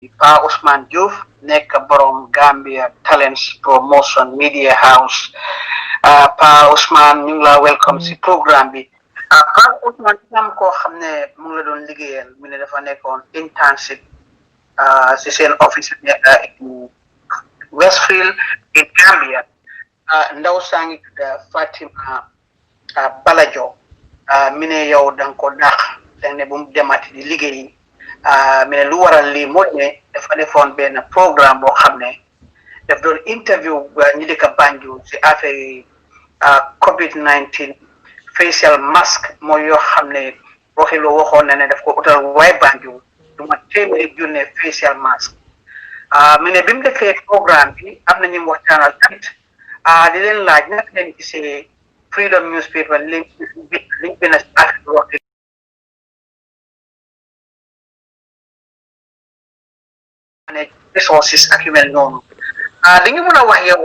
Pa Ousman Joof nekk borom Gambia Talents Promotion Media House Pa Ousman ñu ngi la welcome si programme bi Pa Ousman am koo xam ne mu ngi la doon liggéeyal mu ne dafa nekkoon internship si seen office nekk Westfield in Gambia ndaw saa ngi tudd Fatima Balajo mi ne yow da nga ko dàq da ne bu mu demati di liggéeyi mi ne lu waral lii mooy ne dafa defoon benn programme boo xam ne daf doon interview ñi dëkk Banjul si affaire yi COVID-19 facial mask mooy yoo xam ne waxi loo waxoon na ne daf ko utal waaye Banjul du ma téeméeri junne facial mask mi ne bi mu defee programme bi am na ñu mu waxtaanal tamit di leen laaj naka leen gisee Freedom newspaper liñ gën a wax resources ak yu mel noonu li nga mën a wax yow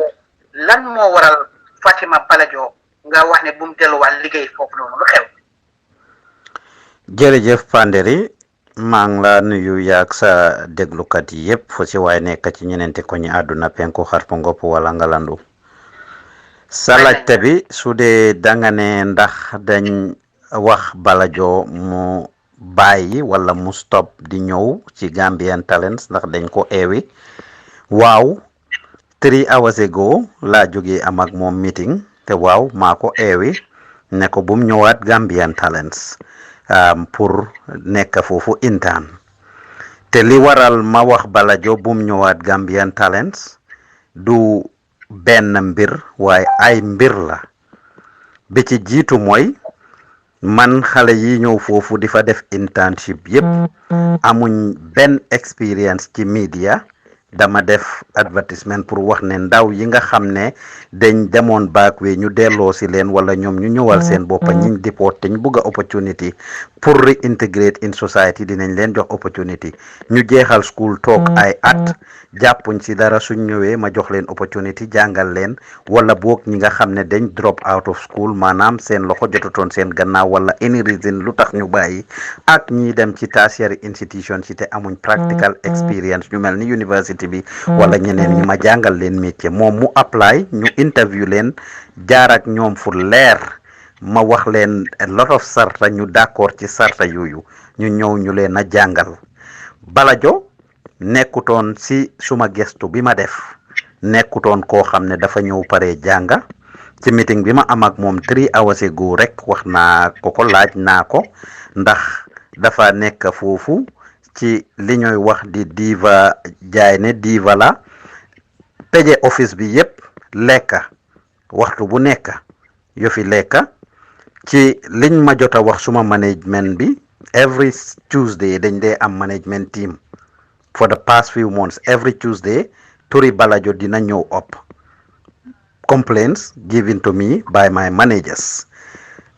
lan moo waral Fatima Balajo nga wax ne bu mu delluwaat liggéey foofu noonu lu xew. jërëjëf Panderi maa ngi la nuyu yaag sa déglukat yi yëpp fu si waaye nekk ci ñeneenti ko ñi àdduna penku xarpu ngopp wala ngalandu sa laajte bi su dee danga ne ndax dañ wax Balajo mu bàyyi wala mu stop di ñëw ci Gambian Talents ndax dañ ko eewi waaw 3 hours ago laa jógee am ak moom meeting te waaw maa ko eewi ne ko bum ñëwaat Gambian Talents pour nekk foofu intern te li waral ma wax Balajo bum ñëwaat Gambian Talents du benn mbir waaye ay mbir la bi ci jiitu mooy man xale yi ñëw foofu di fa def internship yépp amuñ benn experience ci media dama def advertisement pour wax ne ndaw yi nga xam ne dañ demoon back way ñu delloo si leen wala ñoom ñu ñëwal seen boppa ñiñ deport te ñu bëgg a opportunity pour reintegrate in society dinañ leen jox opportunity ñu jeexal school toog ay at jàppuñ si dara suñ ñëwee ma jox leen opportunity jàngal leen wala boog ñi nga xam ne dañ drop out of school maanaam seen loxo jotutoon seen gannaaw wala any reason lu tax ñu bàyyi ak ñi dem ci tertiary institution si te amuñ practical experience ñu mel ni university bi wala ñeneen ñi ma jàngal leen métier moom mu apply ñu interview leen jaar ak ñoom fu leer ma wax leen a lot of sarta ñu d'accord ci sarta yooyu ñu ñëw ñu leen a jàngal Balajo nekkutoon si suma gestu bi ma def nekkutoon koo xam ne dafa ñëw pare jànga ci meeting bi ma am ak moom 3 hours ago rek wax naa ko laaj naa ko ndax dafa nekk foofu ci li ñooy wax di diva jaay ne diva la peje office bi yépp lekka waxtu bu nekk yo fi lekka ci liñ ma jot a wax suma management bi every Tuesday dañ dee am management team for the past few months every Tuesday turi Balajo dina ñëw up complaints given to me by my managers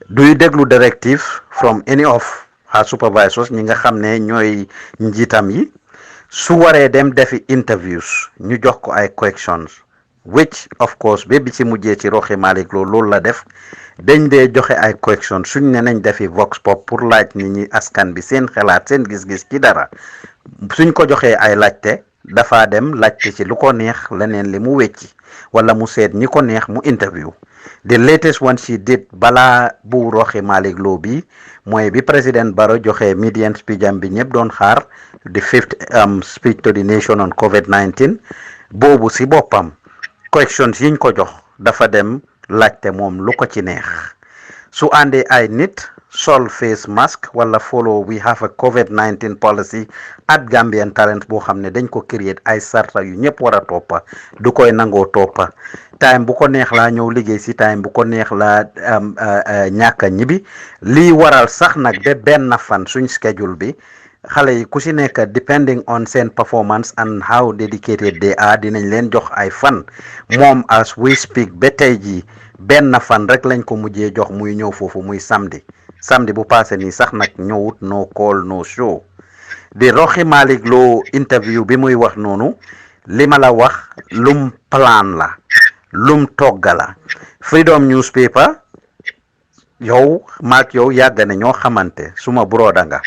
duy déglu directive from any of her supervisors ñi nga xam ne ñooy njiitam yi su waree dem defi interviews ñu jox ko ay questions which of course ba bi ci mujjee ci Roxi Malick loolu la def dañ dee joxe ay questions suñ ne nañ defi vox pop pour laaj nit ñi askan bi seen xalaat seen gis-gis ci dara suñ ko joxee ay laajte dafa dem laajte ci lu ko neex leneen li mu wecci wala mu seet ñi ko neex mu interview the latest one she did balaa bu Roxi Malick Lo bi mooy bi président Barrow joxe median speech am bi ñëpp doon xaar the 5th speech to the nation on COVID-19 boobu si boppam questions yiñ ko jox dafa dem laajte moom lu ko ci neex su àndee ay nit sol face mask wala follow we have a COVID-19 policy at Gambian Talents boo xam ne dañ ko create ay sarta yu ñëpp war a toppa du koy nangoo toppa time bu ko neex laa ñëw liggéey si time bu ko neex laa ñàkka ñibbi lii waral sax nag ba benn fan suñ schedule bi xale yi ku si nekk depending on seen performance and how dedicated they are dinañ leen jox ay fan moom as we speak ba tey jii benn fan rek lañ ko mujjee jox muy ñëw foofu muy samedi bu passé nii sax nag ñëwut no call no show di Roxi Malick Lo interview bi muy wax noonu li ma la wax lum plan la lum togga la Freedom newspaper yow maak yow yàgg na ñoo xamante suma broda nga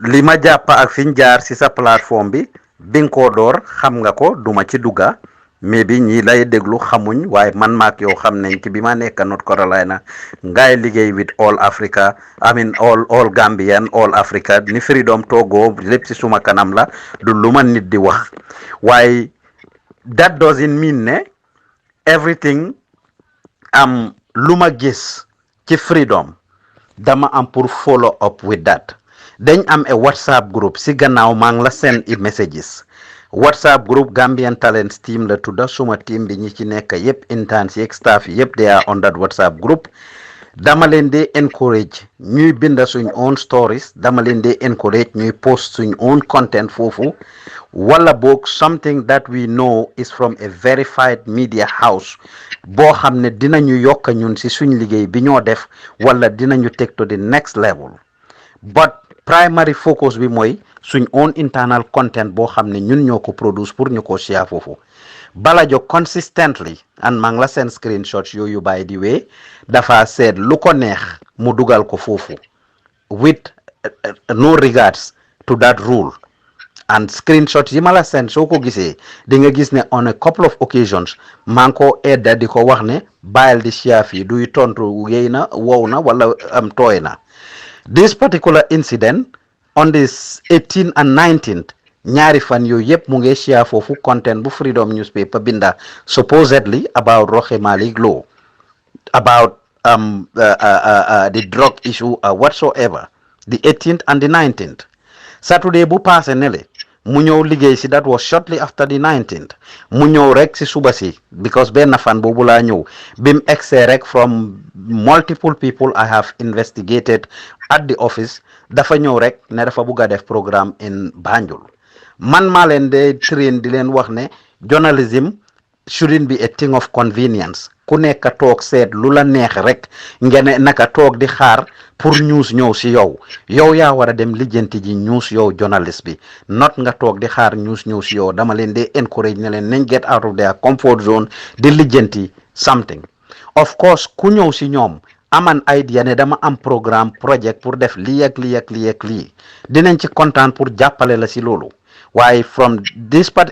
li ma jàpp ak fiñ jaar ci sa plateforme bi bi nga koo door xam nga ko duma ci dugga mais bi ñi lay déglu xamuñ waaye man maak yow xam nañ ci bi ma nekk North Carolina ngay liggéey with all Africa I mean all Gambian all Africa ni Freedom Togo lépp ci suma kanam la du lu ma nit di wax waaye that doesn't mean ne everything am lu ma gis ci Freedom dama am pour follow up with that dañ am a WhatsApp group si gannaaw maa ngi la send i messages WhatsApp group Gambian Talents team la tudda suma team bi ñi ci nekk yépp interns yeeg staff yépp they are on that WhatsApp group dama leen di encourage ñuy binda suñ own stories dama leen di encourage ñuy post suñ own content foofu wala boog something that we know is from a verified media house boo xam ne dinañu yokk ñun si suñ liggéey bi ñoo def wala dinañu take to the next level but primary focus bi mooy suñ own internal content boo xam ne ñun ñoo ko produce pour ñu ko share foofu Balajo consistently and maa ngi la seen screenshots yooyu by the way dafa seet lu ko neex mu dugal ko foofu with no regards to that rule and screenshots yi ma la seen soo ko gisee di nga gis ne on a couple of occasions maa ngi ko edda di ko wax ne bàyyil di share fii duy tontu yey na wow na wala am tooy na this particular incident on this 18th and 19th ñaari fan yooyu yëpp mu ngi share foofu content bu Freedom newspaper binda supposedly about Rohey Malick Lowe about the drug issue whatsoever the 18th and the 19th Saturday bu passé nele mu ñëw liggéey si that was shortly after the 19th mu ñëw rek si suba si because benn fan boobu laa ñëw bim egsee rek from multiple people I have investigated at the office dafa ñëw rek ne dafa bugg a def programme in Banjul man maa leen de train di leen wax ne journalism shouldn't be a thing of convenience ku nekk toog seet lu la neex rek ngeen naka toog di xaar pour news ñëw si yow yow yaa war a dem lijjanti ji news yow journalist bi not nga toog di xaar news ñëw si yow dama leen de encourage ne leen nañ get out of their comfort zone di lijjanti something of course ku ñëw si ñoom aman idea ne dama am programme project pour def lii ak lii ak lii ak lii dinañ ci kontaan pour jàppale la si loolu waaye from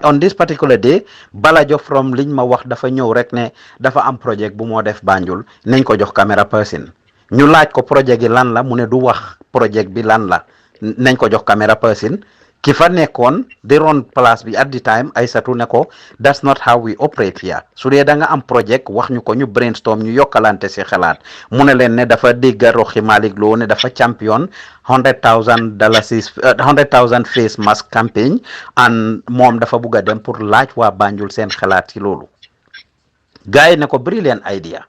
on this particular day Balajo from liñ ma wax dafa ñëw rek ne dafa am project bu moo def Banjul nañ ko jox camera person ñu laaj ko projet gi lan la mu ne du wax project bi lan la nañ ko jox camera person ki fa nekkoon di ron place bi at the time Aysatu ne ko that's not how we operate here su dee da nga am project wax ñu ko ñu brainstorm ñu yokkalante si xalaat mu ne leen ne dafa dégg Rohey Malick Lowe ne dafa champion $100,000 face mask campaign and moom dafa bugg a dem pour laaj waa Banjul seen xalaat ci loolu gars yi ne ko brilliant idea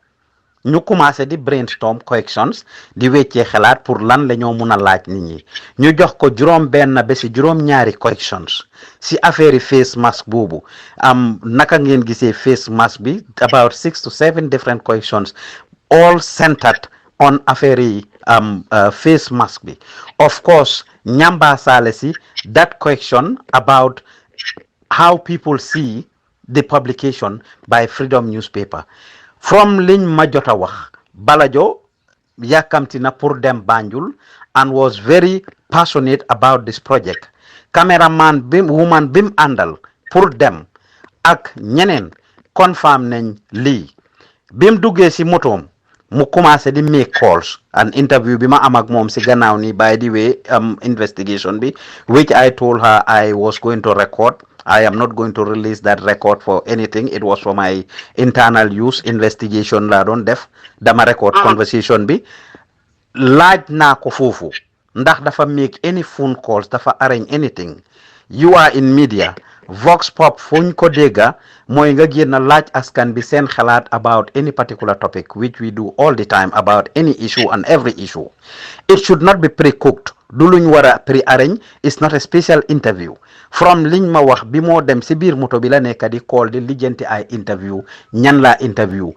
ñu commencé di brainstorm corrections di weccee xalaat pour lan la ñoo mun a laaj nit ñi ñu jox ko juróom benn ba si juróom ñaari corrections si affaire yi face mask boobu naka ngeen gisee face mask bi about 6 to 7 different corrections all centered on affaire yi face mask bi of course ñamba saale si that correction about how people see the publication by Freedom newspaper from liñ ma jota wax Balajo yàkkamti na pour dem Banjul and was very passionate about this project cameraman woman bim àndal pour dem ak ñeneen confirm nañ lii bim duggee si motoom mu commencé di make calls and interview bi ma am ak moom si gannaaw ni by the way investigation bi which I told her I was going to record I am not going to release that record for anything. It was for my internal use investigation la doon def dama record conversation bi laaj naa ko foofu ndax dafa make any phone calls dafa arrange anything you are in media Vox Pop fuñ ko dégga mooy nga génn laaj askan bi seen xalaat about any particular topic which we do all the time about any issue and every issue it should not be pre-cooked du luñ war a pre-arrange it's not a special interview from liñ ma wax bi moo dem si biir moto bi la nekk di call di lijjanti ay interview ñan la interview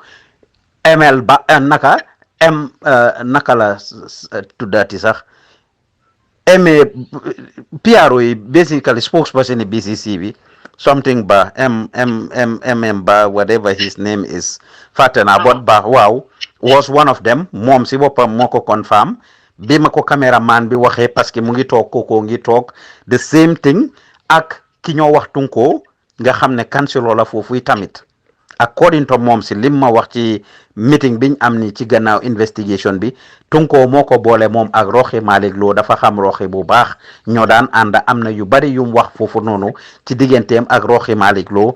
ML ba naka naka la tuddaati sax PRO yi basically spokesperson yi BCC bi something ba ba whatever his name is fàtte naa bot ba waaw was one of them moom si boppam moo ko confirm bi ma ko caméraman bi waxee parce que mu ngi toog kookoo ngi toog the same thing ak ki ñoo wax Tunkoo nga xam ne kansiloo la foofu tamit according to moom si lim ma wax ci meeting biñ am ni ci gannaaw investigation bi Tunkoo moo ko boole moom ak Roxi Malick Lo dafa xam Roxi bu baax ñoo daan ànd am na yu bari yum wax foofu noonu ci digganteem ak Roxi Malick Lo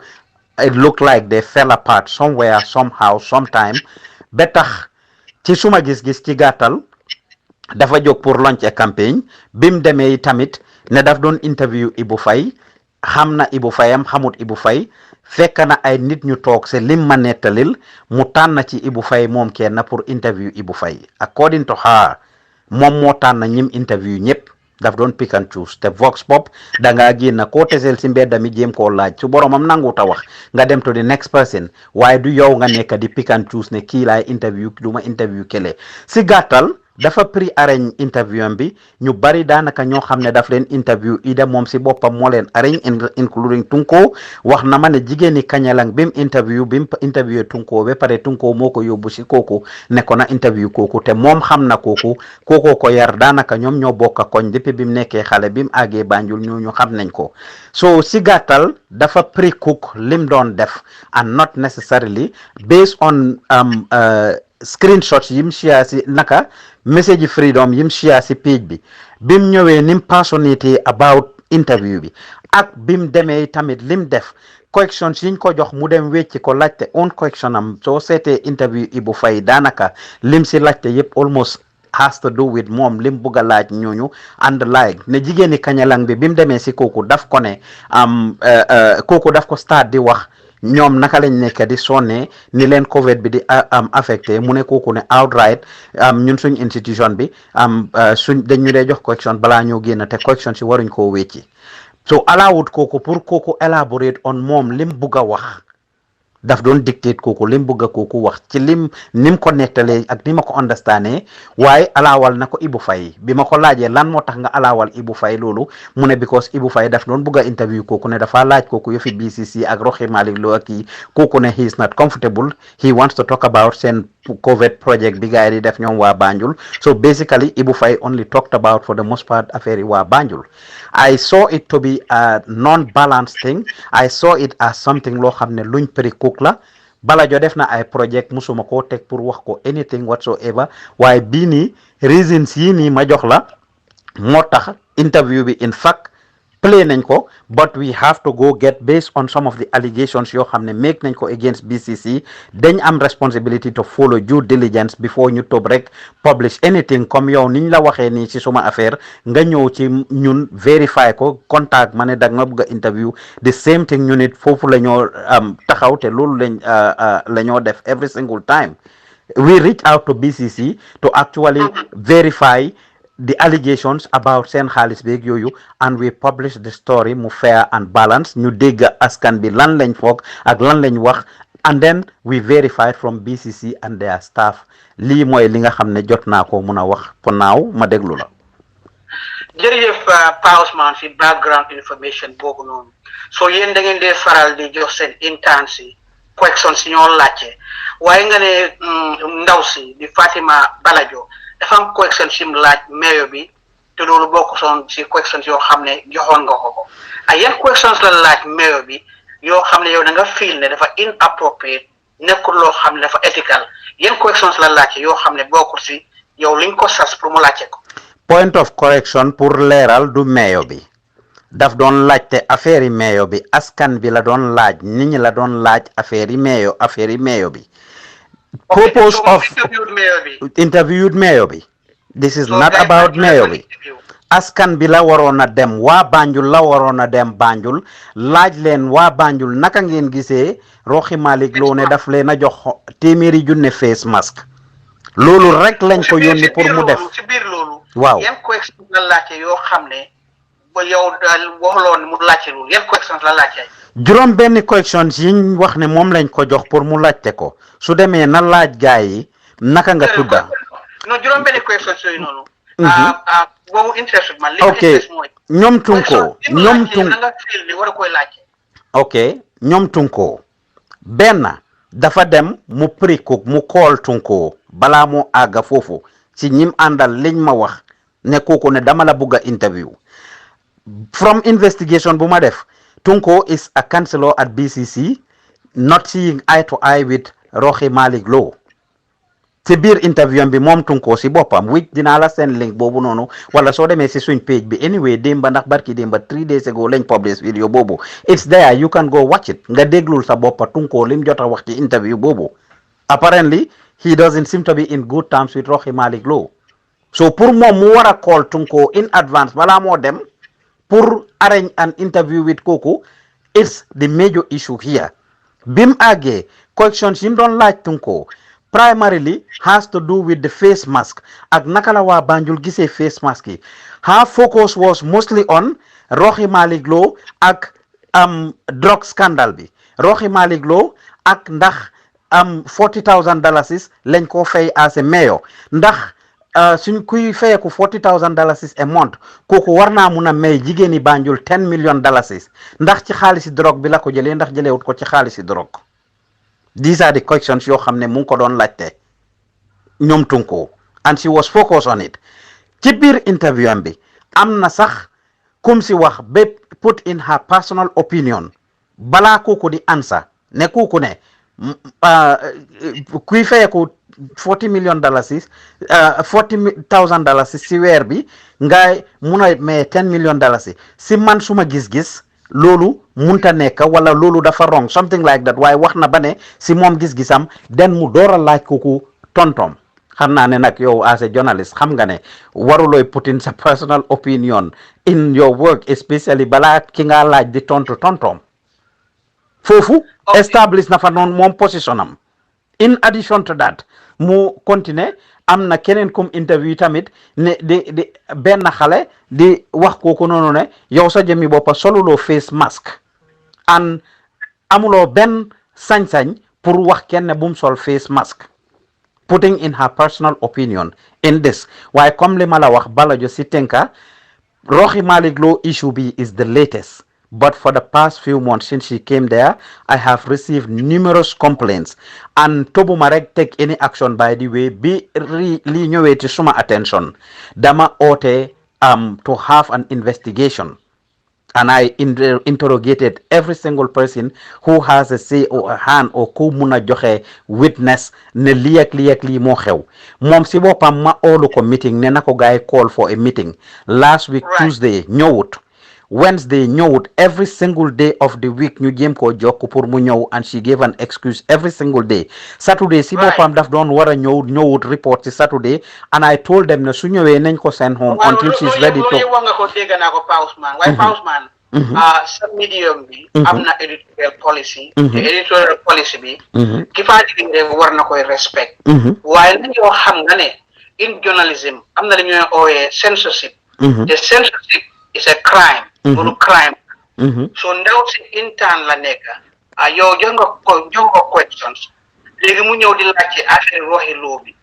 it looked like they fell apart somewhere somehow sometime ba tax ci suma gis-gis ci gàttal dafa jóg pour launch a campagne bim demee tamit ne daf doon interview Ibu Faye xam na Ibu Faye am xamut Ibu Faye fekk na ay nit ñu toog se lim ma nettalil mu tànn ci Ibu Faye moom kenn pour interview Ibu Faye according to her moom moo tànn ñim interview ñëpp daf doon pick and choose te vox pop da ngaa génn koo tesel si mbedda mi jéem koo laaj su boromam nanguta wax nga dem to the next person waaye du yow nga nekk di pick and choose ne kii laay interview du ma interview kele si gàttal dafa pre-arrange interview am bi ñu bari daanaka ñoo xam ne daf leen interview ida moom si boppam moo leen arrange including Tunkoo wax na ma ne jigéeni kañalang bim interview Tunkoo ba pare Tunkoo moo ko yóbbu si kooku ne ko na interview kooku te moom xam na kooku ko yar daanaka ñoom ñoo bokk koñ depuis bi mu nekkee xale bi mu àggee Banjul ñu xam nañ ko so si gàttal dafa pre-cook lim doon def and not necessarily based on screenshots yim share si naka message freedom yim share si page bi bim ñëwee nim passionate about interview bi ak bim demee tamit lim def questions yiñ ko jox mu dem wecci ko laajte on question am soo seetee interview Ibu Faye daanaka lim si laajte yëpp almost has to do with moom lim bugg a laaj ñooñu and like ne jigéeni kañalang bi bim demee si kooku daf ko ne kooku daf ko start di wax ñoom naka lañ nekk di sonne ni leen covid bi di affecté mu ne kooku ne outright ñun suñ institution bi suñ dañ ñu dee jox correction balaa ñoo génn te correction si waruñ koo wécci so alaawut kooku pour kooku elaborate on moom lim bugg a wax daf doon dictate kooku lim bugg a kooku wax ci nim ko nettalee ak ni ma ko understandé waaye alaawal na ko Ibu Faye bi ma ko laajee lan moo tax nga alaawal Ibu Faye loolu mu ne because Ibu Faye daf doon bugg a interview kooku ne dafa laaj kooku yëfi BCC ak Roxi Malick Lo ak kii kooku ne he is not comfortable he wants to talk about seen COVID project bi gars yi di def ñoom waa Banjul so basically Ibu Faye only talked about for the most part affaire yi waa Banjul I saw it to be a non-balanced thing I saw it as something loo xam ne luñ pre-cook la Balajo def na ay project musuma koo teg pour wax ko anything whatsoever waaye bii nii reasons yi nii ma jox la moo tax interview bi in fact play nañ ko but we have to go get based on some of the allegations yoo xam ne make nañ ko against BCC dañ am responsibility to follow due diligence before ñu toog rek publish anything comme yow niñ la waxee nii ci suma affaire nga ñëw ci ñun verify ko contact ma ne dag nga bëgg a interview the same thing ñu nit foofu la ñoo taxaw te loolu lañ la ñoo def every single time we reach out to BCC to actually verify the allegations about seen xaalis beeg yooyu and we publish the story mu fair and balanced ñu dégg askan bi lan lañ foog ak lan lañ wax and then we verified from BCC and their staff lii mooy li nga xam ne jot naa ko mun a wax for now ma déglu la. jërëjëf Pa Ousman si background information boobu noonu so yéen da ngeen dee faral di jox seen interns si question si ñoo laajte waaye nga ne ndaw si di Fatima Balajo dafa am question sim laaj mayo bi te loolu bokk soon si questions yoo xam ne joxoon nga ko ay yan questions la laaj mayo bi yoo xam ne yow da nga feel ne dafa inappropriate nekkul loo xam ne dafa ethical yan questions la laajte yoo xam ne bokkul si yow liñ ko sas pour mu laajte ko. point of correction pour leeral du mayo bi daf doon laajte affaire yi mayo bi askan bi la doon laaj nit ñi la doon laaj affaire yi mayo bi. Purpose of interviewed mayo bi this is not about mayo bi askan bi la waroon a dem waa Banjul la waroon a dem Banjul laaj leen waa Banjul naka ngeen gisee Roxi Malick Lo ne daf leen a jox téeméeri junne face mask loolu rek lañ ko yónni pour mu def ci biir loolu waaw yan question la laajte yoo xam ne ba yow daal waxuloon mu laajte loolu yan questions la laajte juróom benn questions yiñ wax ne moom lañ ko jox pour mu laajte ko su demee na laaj gaay yi naka nga tudda non juróom benn questions yooyu noonu boobu interest man li ok ñoom Tunkoo ok ñoom Tunkoo benn dafa dem mu pre-cook mu call Tunkoo balaa mu àgga foofu si ñim àndal liñ ma wax ne kooku ne dama la bugg a interview from investigation bu ma def Tunko is a councillor at BCC not seeing eye to eye with Rohey Malick Lowe ci biir interview bi moom Tunko si boppam which dinaa la seen link boobu noonu wala soo demee si suñ page bi anyway démba ndax barki démba 3 days ago lañ publish video boobu it's there you can go watch it nga déglul sa boppa Tunko lim jot a wax ci interview boobu apparently he doesn't seem to be in good terms with Rohey Malick Lowe so pour moom mu war a call Tunko in advance balaa moo dem pour arrange an interview with kooku it's the major issue here bim àggee questions yi mu doon laaj Tunko primarily has to do with the face mask ak naka la waa Banjul gisee face mask yi her focus was mostly on Rohey Malick Lowe ak drug scandal bi Rohey Malick Lowe ak ndax $40,000 lañ ko fay as a mayor ndax suñ kuy fayeku $40,000 a month kooku war naa mun a may jigéeni Banjul $10 million ndax ci xaalisi drogue bi la ko jëlee ndax jëleewut ko ci xaalisi drogue these are the questions yoo xam ne mu ngi ko doon laajte ñoom Tunko and she was focused on it ci biir interview am bi am na sax kum si wax ba put in her personal opinion balaa kooku di answer ne kooku ne kuy fayeku $40 million $40,000 si weer bi ngay mun a may $10 million si man suma gis-gis loolu munta nekk wala loolu dafa wrong something like that waaye wax na ba ne si moom gis-gisam den mu door a laaj kooku tontom xam naa ne nag yow as a journalist xam nga ne warulooy put in sa personal opinion in your work especially balaa ki nga laaj di tontom foofu establish na fa noonu moom position am in addition to that mu continue am na keneen comme interview tamit ne di benn xale di wax kooku noonu ne yow sa jëmmi boppa soluloo face mask an amuloo benn sañ-sañ pour wax kenn bum sol face mask putting in her personal opinion in this waaye comme li ma la wax Balajo si tënka Rohey Malick Lowe issue bi is the latest but for the past few months since she came there I have received numerous complaints and tobuma rek take any action by the way bi li ñëwee ci suma attention dama oote to have an investigation and I interrogated every single person who has a say or a hand or ku mun a joxe witness ne lii ak lii moo xew moom si boppam ma oolu ko meeting ne na ko gaay call for a meeting last week Tuesday ñëwut Wednesday ñëwut every single day of the week ñu jéem koo jokk pour mu ñëw and she gave an excuse every single day Saturday si boppam daf doon war a ñëwut report si Saturday and I told them ne su ñëwee nañ ko send home until she's ready to wax nga ko dégg naa ko Pa Ousman waaye Pa Ousman sa medium bi am na editorial policy te editorial policy bi ki faa liggéey war na koy respect waaye li yoo xam nga ne in journalism am na li ñuy ooyee censorship te censorship is a crime loolu crime so ndaw si intern la nekk yow jox nga questions léegi mu ñëw di laajte affaire Rohey Lowe bi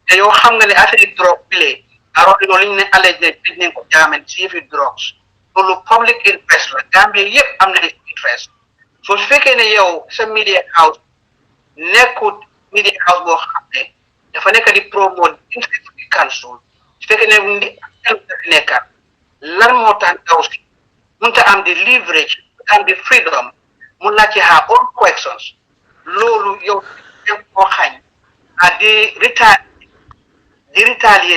te yow xam nga ne affaire drogue bi lee Rohey Lowe li ñu ne allege ne tëj nañ ko jaamen si yëfi drogues loolu public interest la Gambie yëpp am na interest so su fekkee ne yow sa media house nekkut media house boo xam ne dafa nekk di promote interest of the council su fekkee ne nekka lan moo tax ndaw si mënta am di leverage am di freedom mu laajte her own questions loolu yow dem koo xañ di retaliate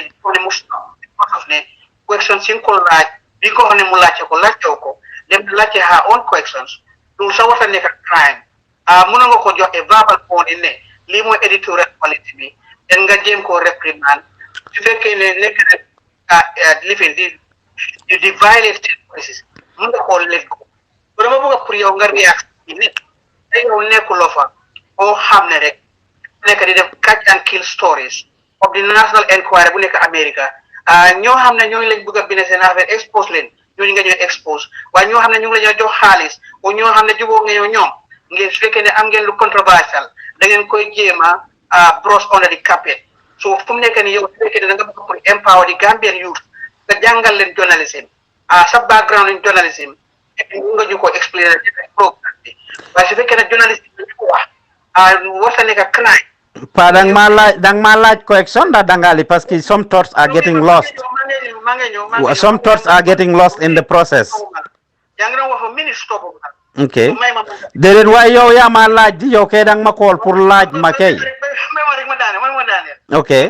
di ko ne mu stop because of ne questions yi nga ko laaj bi ko xam ne mu laajte ko laajtew ko dem laajte her own questions loolu sa wata nekk crime mën nga ko jox a verbal warning ne lii mooy editorial policy bi den nga jéem koo reprimand su fekkee ne nekk na lifin di violate state policies mën nga koo let ko so dama bëgg pour yow nga react ci nit te yow nekkuloo fa koo xam ne rek nekk di def catch and kill stories of the national inquiry bu nekk America ñoo xam ne ñooñu lañ bëgg a bind seen affaire expose leen ñooñu nga ñooy expose waaye ñoo xam ne ñu ngi la ñoo jox xaalis o ñoo xam ne jubóo nga ñoom ngeen su fekkee ne am ngeen lu controversial da ngeen koy jéema brush under the carpet so fu mu nekk ni yow su fekkee ne da nga bëgg pour empower the Gambian youth nga jàngal leen journalism sa background in journalism ñu nga ñu ko explainer ci programme bi waaye su fekkee ne journalisme bi ñu ko wax wasa nekk crime Pa dang ma laaj correction da dangali parce que some thoughts are getting lost. Some thoughts are getting lost in the process. Okay. Déedéet waaye yow yaa ma laaj di yow kay dang ma call pour laaj ma kay. Okay.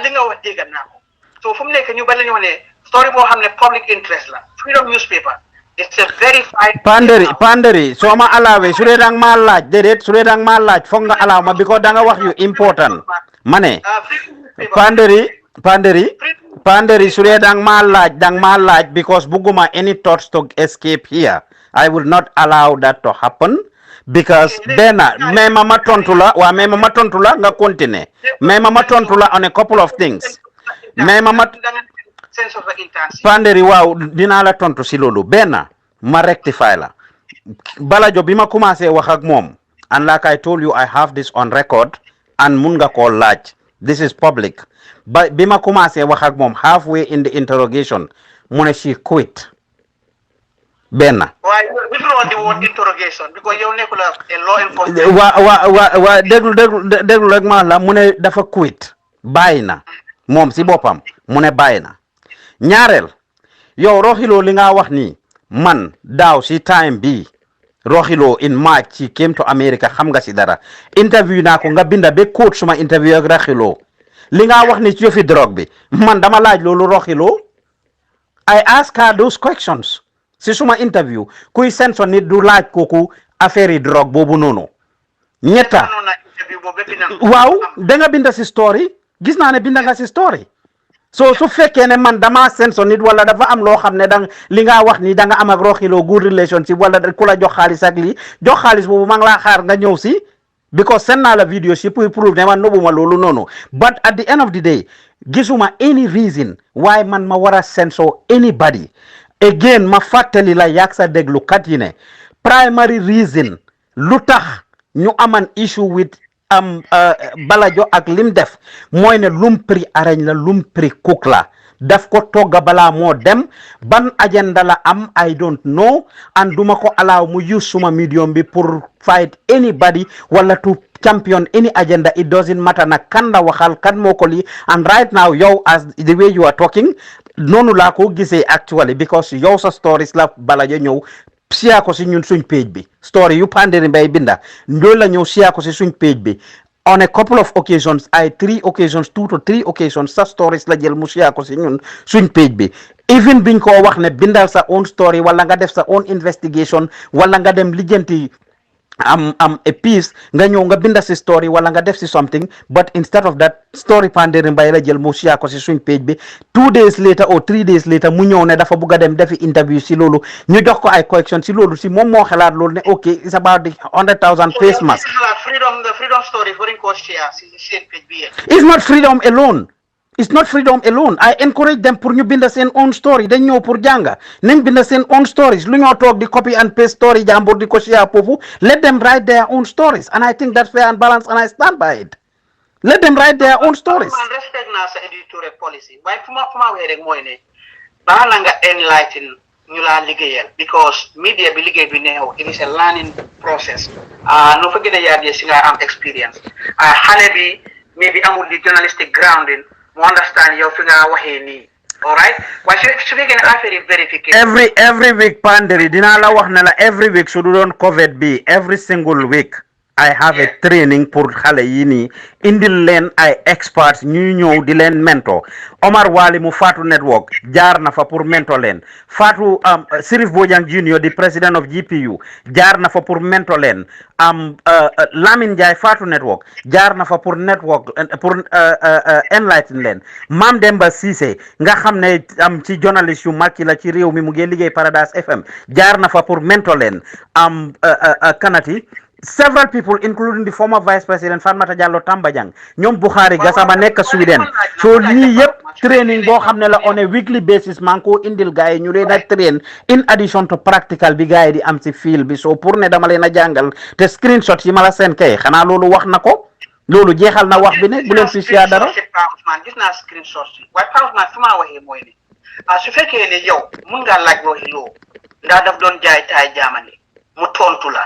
li nga wax dégg naa ko so fu mu nekk ñu bari ñu ne story boo xam ne public interest la freedom newspaper it's a verified pandari so ma alaawe su dee dang ma laaj déedéet su dee dang ma laaj foog nga alaaw ma because da nga wax yu important ma ne pandari su dee dang ma laaj because bugguma any thoughts to escape here I will not allow that to happen because bena mais ma tontu la nga continuer mais ma tontu la on a couple of things mais ma panderi waaw dinaa la tontu si loolu benn ma rectify la Balajo bi ma commencé wax ak moom and like I told you I have this on record and mun nga koo laaj this is public ba bi ma commencé wax ak moom halfway in the interrogation mu ne she quit benn waa déglu rek ma la mu ne dafa quit bàyyi na moom si boppam mu ne bàyyi na ñaareel yow roxiloo li nga wax ni man daaw si time bi roxiloo in March ci came to America xam nga si dara interview naa ko nga binda ba quote suma interview ak roxiloo li nga wax ni ci yëfi drogue bi man dama laaj loolu roxiloo I ask her those questions si suma interview kuy senso nit du laaj kooku affaire yi drogue boobu noonu ñetta waaw da nga binda si story gis naa ne binda nga si story so su fekkee ne man dama senso nit wala dafa am loo xam ne dang li nga wax ni da nga am ak roxiloo good relationship wala ku la jox xaalis ak lii jox xaalis boobu maa ngi laa xaar nga ñëw si because send naa la video si pour prove ne man nobuma loolu noonu but at the end of the day gisuma any reason why man ma war a senso anybody again ma fàttali la yàgg sa déglukat yi ne primary reason lu tax ñu aman issue with Balajo ak lim def mooy ne lum pri arañ la lum pri cook la daf ko togga balaa moo dem ban agenda la am I don't know and duma ko allow mu use suma medium bi pour fight anybody wala to champion any agenda it doesn't matter na kan la waxal kan moo ko lii and right now yow as the way you are talking noonu laa ko gisee actually because yow sa stories la Balajo ñëw siyaa ko si ñun suñ page bi story yu Panderi Mbay binda loolu la ñëw siyaa ko si suñ page bi on a couple of occasions ay 2 to 3 occasions sa stories la jël mu siyaa ko si ñun suñ page bi even biñ ko wax ne bindal sa own story wala nga def sa own investigation wala nga dem lijjanti am a piece nga ñëw nga binda si story wala nga def si something but instead of that story Panderi Mbay la jël mu siyaa ko si suñ page bi 2 days later or 3 days later mu ñëw ne dafa bugg a dem defi interview si loolu ñu jox ko ay correction si loolu si moom moo xalaat loolu ne ok it's about the 100,000 face mask the freedom story for ko share si seen page bi it's not freedom alone it's not freedom alone I encourage them pour ñu binda seen own story dañ ñëw pour jànga nañ binda seen own stories lu ñoo toog di copy and paste story jàmbur di ko share foofu let them write their own stories and I think that's fair and balanced and I stand by it let them write their own stories man respect naa sa editorial policy waaye fu ma waxee rek mooy ne baax na nga enlighten ñu laa liggéeyal because media bi liggéey bi neexu it is a learning process no fa gën a yaadee si nga am experience xale bi maybe amul di journalistic grounding mu understand yow fi nga waxee nii all right waaye su fekkee ne affaire yi verification every week Panderi dinaa la wax ne la every week su du doon COVID bi every single week I have a training pour xale yi nii indil leen ay experts ñuy ñëw di leen mentor Omar Wali mu Fatou Network jaar na fa pour mentor leen Fatou Sirif Bojang Junior di president of GPU jaar na fa pour mentor leen Lamine Ndiaye Fatou Network jaar na fa pour enlighten leen Mam Demba Cissé nga xam ne ci journaliste yu mag la ci réew mi mu ngi liggéey Paradise FM jaar na fa pour mentor leen kanati several people including the former vice president Fatoumata Jallow Tambajang ñoom Bukhari Gassama nekk Sweden so lii yëpp training boo xam ne la on a weekly basis maa ngi ko indil gars yi ñu leen a train in addition to practical bi gars yi di am si field bi so pour ne dama leen a jàngal te screenshot yi ma la seen kay xanaa loolu wax na ko loolu jeexal na wax bi ne bu leen fi siyaa dara gis naa screenshot yi waaye Pa Ousman fi maa waxee mooy ne su fekkee ne yow mun ngaa laaj waxi loo ndax daf doon jaay taay jaamani mu tontu la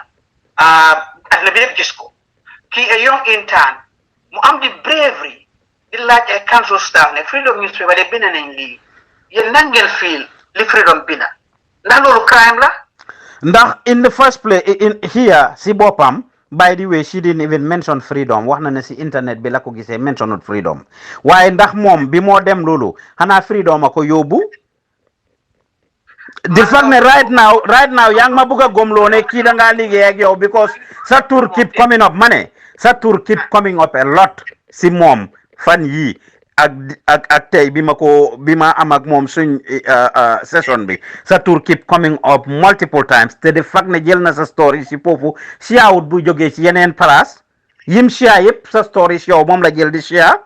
adna bi yëpp gis ko a young intern mu am di bravery di laaj ay council staff ne freedom newspaper de bind nañ lii yéen nan ngeen feel li freedom binda ndax loolu crime la. ndax in the first place in here si boppam by the way she didn't even mention freedom wax na ne si internet bi la ko gisee mentioned freedom waaye ndax moom bi moo dem loolu xanaa freedom a ko yóbbu. the fact ne right now yaa ngi ma bëgg a gomloo ne kii da ngaa liggéey ak yow because sa tour keep coming up ma ne sa tour keep coming up a lot si moom fan yii ak tey bi ma am ak moom suñ session bi sa tour keep coming up multiple times te the fact ne jël na sa story si foofu siyaawut bu jógee ci yeneen place yim siya yëpp sa story si yow moom la jël di siya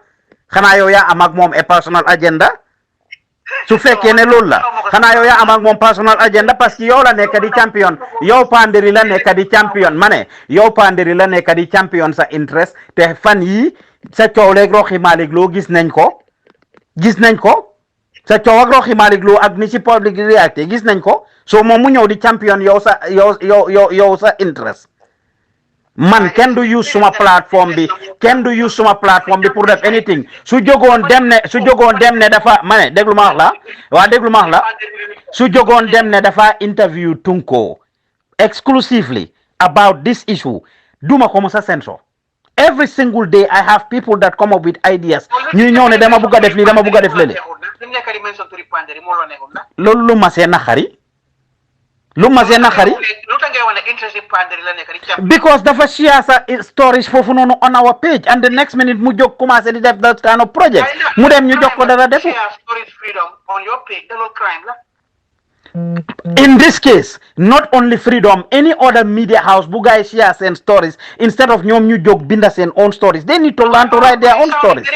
xanaa yow yaa am ak moom a personal agenda su fekkee ne loolu la xanaa yow yaa am ak moom personal agenda parce que yow la nekk di champion yow Panderi la nekk di champion ma ne yow Panderi la nekk di champion sa interest te fan yii sa coow leeg Roxi Malick Lo gis nañ ko sa coow ak Roxi Malick Lo ak ni ci public réacté gis nañ ko so moom mu ñëw di champion yow sa interest man kenn du use suma plateforme bi pour def anything su jógoon dem ne dafa ma ne déglu ma wax la su jógoon dem ne dafa interview Tunko exclusively about this issue duma ko mos a senso every single day I have people that come up with ideas ñuy ñëw ne dama bugg a def lii dama bugg a def lële loolu lu ma see naxari because dafa share sa stories foofu noonu on our page and the next minute mu jóg commencé di def that kind of project mu dem ñu jox ko dara defu in this case not only freedom any other media house bu guys share seen stories instead of ñoom ñu jóg binda seen own stories they need to learn to write their own stories.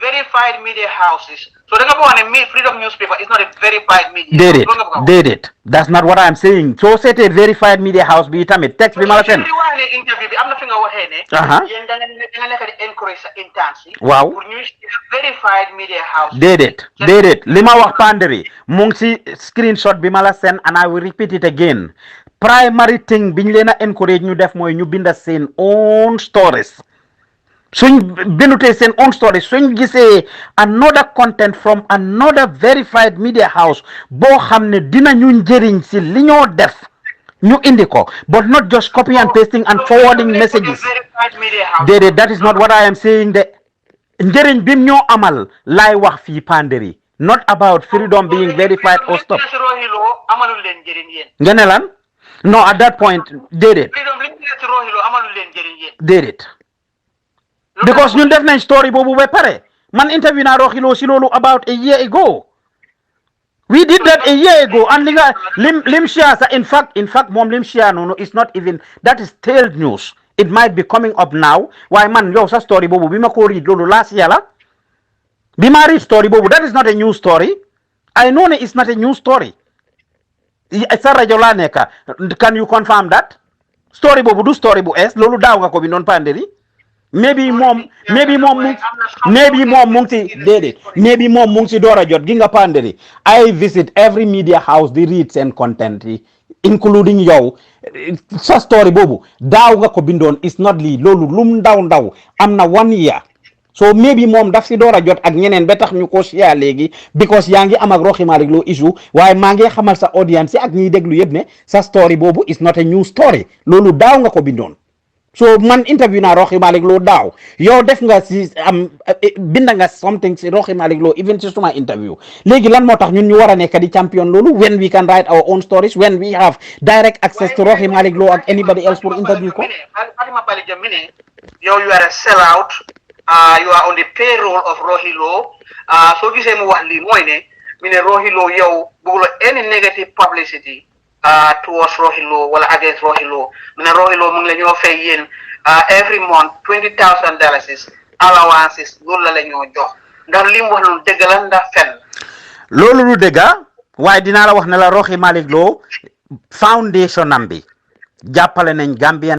Verified media houses. So the freedom newspaper is not a verified media. Did it. That's not what I'm saying. So set a verified media house be tamit text bi mala sen. Wow. Verified media house. Did it. Lima wax Panderi mu ngi ci screenshot bi mala sen and I will repeat it again. Primary thing biñ leena encourage ñu def moy ñu binda seen own stories. Suñ binutee seen own story suñ gisee another content from another verified media house boo xam ne dina ñu njëriñ si li ñoo def ñu indi ko but not just copy and pasting and forwarding messages déedéet that is not what I am saying de njëriñ bim ñoo amal laay wax fii Panderi not about freedom being verified or stop nga ne lan no at that point déedéet because ñun def nañ story boobu ba pare man interview naa Roxi Lo si loolu about a year ago we did that a year ago and li nga lim share sa in fact moom lim share noonu is not even that is tailed news it might be coming up now waaye man yow sa story boobu bi ma ko read loolu last year la bi ma read story boobu that is not a new story I know ne it's not a new story sa rajo laa nekka can you confirm that story boobu du story bu es loolu daaw nga ko bi noon Panderi maybe moom mu ngi ci déedéet maybe moom mu ngi ci door a jot gi nga Panderi I visit every media house di read seen content yi including yow sa story boobu daaw nga ko bindoon is not lii loolu lum ndaw am na 1 year so maybe moom daf si door a jot ak ñeneen ba tax ñu ko share léegi because yaa ngi am ak Roxi Malick Lo issue waaye maa ngi xamal sa audience yi ak ñiy déglu yëpp ne sa story boobu is not a new story loolu daaw nga ko bindoon so man interview naa Roxi Malick Lo daaw yow def nga si binda nga something si Roxi Malick Lo even si suma interview léegi lan moo tax ñun ñu war a nekk di champion loolu when we can write our own stories when we have direct access to Roxi Malick Lo ak anybody else pour interview ko. You are a sellout. You are on the payroll of Roxi Lo. So gisee mu wax lii mooy ne mi ne Roxi Lo yow bëgguloo any negative publicity towards Roxi Lo wala against Roxi Lo mu ne Roxi Lo mu ngi la ñoo fay yéen every month $20,000 allowances loolu la ñoo jox ndax li mu wax loolu dëgg la ndax fen loolu lu dëgga waaye dinaa la wax ne la Roxi Malick Lo foundation am bi jàppale nañ Gambian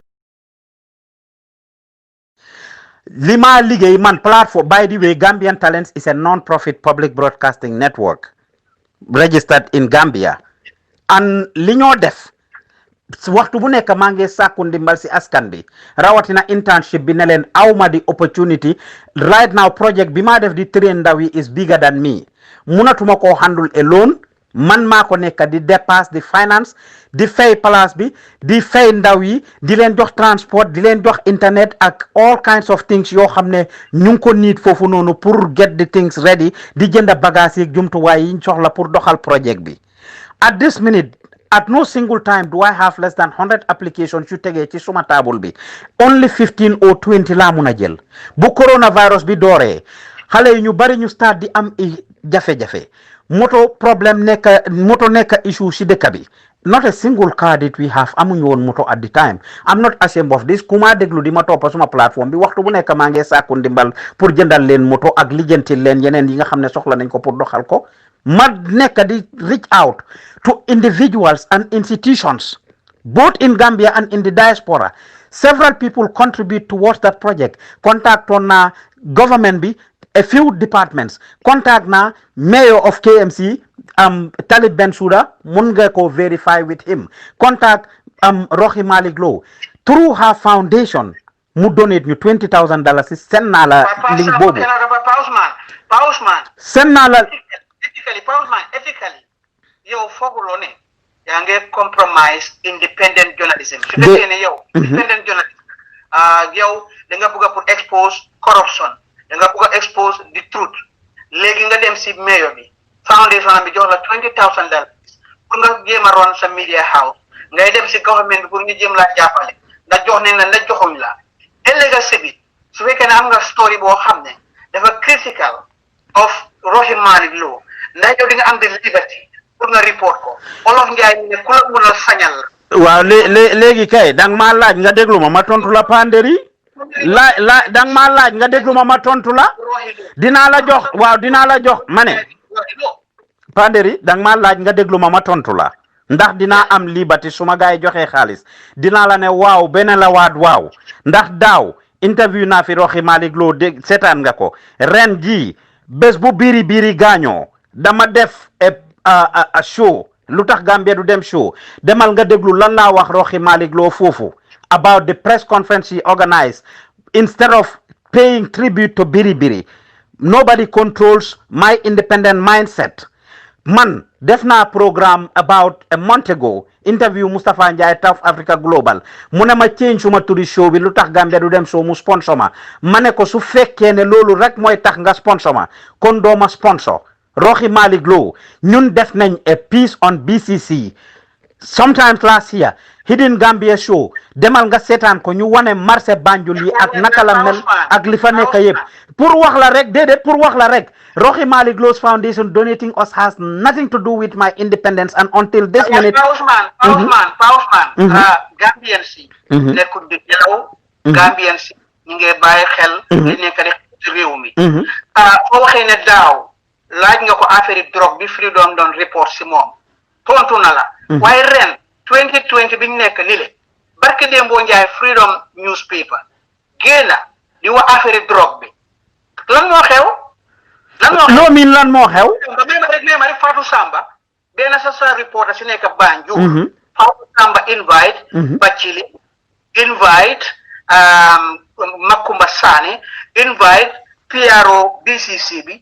li ma liggéey man platform by the way Gambian Talents is a non-profit public broadcasting network registered in Gambia and li ñoo def waxtu bu nekk maa ngi sàkku ndimbal si askan bi rawatina internship bi ne leen awma di opportunity right now project bi maa def di train ndaw yi is bigger than me munatuma koo handle alone man maa ko nekk di dépasse di finance di fay place bi di fay ndaw yi di leen jox transport di leen jox internet ak all kinds of things yoo xam ne ñu ngi ko need foofu noonu pour get the things ready di jënd bagage yi jumtuwaay yi ñu soxla pour doxal project bi at this minute at no single time do I have less than 100 applications yu tegee ci suma table bi only 15 or 20 laa mun a jël bu coronavirus bi dooree xale yi ñu bari ñu start di am jafe-jafe moto nekk issue si dëkk bi not a single car that we have amuñu woon moto at the time I'm not ashamed of this ku ma déglu di ma toppa suma plateforme bi waxtu bu nekk maa ngi sàkku ndimbal pour jëndal leen moto ak lijjantil leen yeneen yi nga xam ne soxla nañ ko pour doxal ko ma nekk di reach out to individuals and institutions both in Gambia and in the diaspora several people contribute towards that project contact on government bi a few departments contact na mayor of KMC Talib Bensouda mun nga ko verify with him contact Rohey Malick Lowe through her foundation mu donate ñu $20,000 send naa la link boobu send naa la ethically yow fooguloo ne yaa ngi compromise independent journalism su fekkee ne yow independent journalism yow da nga bëgg pour expose corruption da nga bëgg expose the truth léegi nga dem si mayor bi foundation bi jox la $20,000 pour nga jéem a ron sa media house ngay dem si government bi pour ñu jéem laa jàppale nga jox ne la joxuñ la ëllëg bi su fekkee ne am nga story boo xam ne dafa critical of Rohey Malick Lowe ndax yow di nga am the liberty pour nga report ko olof njaay ne ku la mën a sañal la waaw léegi kay dang maa laaj nga déglu ma tontu la panderi dang maa laaj nga déglu ma tontu la dinaa la jox ma ne panderi dang maa laaj nga déglu ma tontu la ndax dinaa am liberty suma gaay joxe xaalis dinaa la ne waaw beneen la waat waaw ndax daaw interview naa fi Rohey Malick Lowe dégg seetaan nga ko ren jii bés bu biiri gaañoo dama def a show lu tax Gambia du dem show demal nga déglu lan laa wax Rohey Malick Lowe foofu about the press conference he organized instead of paying tribute to Biri nobody controls my independent mindset man def naa programme about a month ago interview Mustapha Njie South Africa Global mu ne ma change suma turi show bi lu tax Gambia du dem show mu sponsor ma ne ko su fekkee ne loolu rek mooy tax nga sponsor ma kon dooma sponsor Rohey Malick Lowe ñun def nañ a piece on BCC sometimes last year Hidden Gambia show demal nga seetaan ko ñu wane marché Banjul yi ak naka la mel ak li fa nekk yëpp pour wax la rek Rohey Malick Lowe's foundation donating us has nothing to do with my independence and until this minute Gambian si nekkul di jelaw Gambian si ñu ngi bàyyi xel li nekk rek ci réew mi foo waxee ne daaw laaj nga ko affaire drogue bi Freedom doon report si moom tontu na la waaye ren 2020 bi ñu nekk lile barke Dembo Njaay Freedom newspaper génna di wax affaire drogue bi lan moo xew loo miin lan moo xew nee ma rek Fatou Samba benn sa reporter si nekk Banjul Fatou Samba invite Bacili invite Makumba Sane invite PRO BCC bi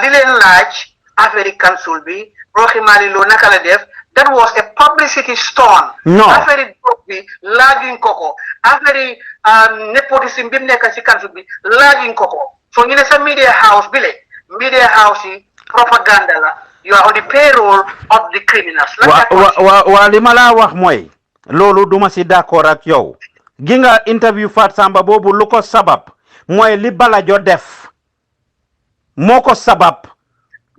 di leen laaj affaire council bi Rohey Malick Lowe naka la def that was a publicity stunt affaire drogue bi laajuñ ko affaire nepotisme bi mu nekk si council bi laajuñ ko so ñu ne sa media house bi le media house yi propaganda la you are on the payroll of the criminals waa li ma laa wax mooy loolu duma si d'accord ak yow gi nga interview Fat Samba boobu lu ko sabab mooy li Balajo def moo ko sabab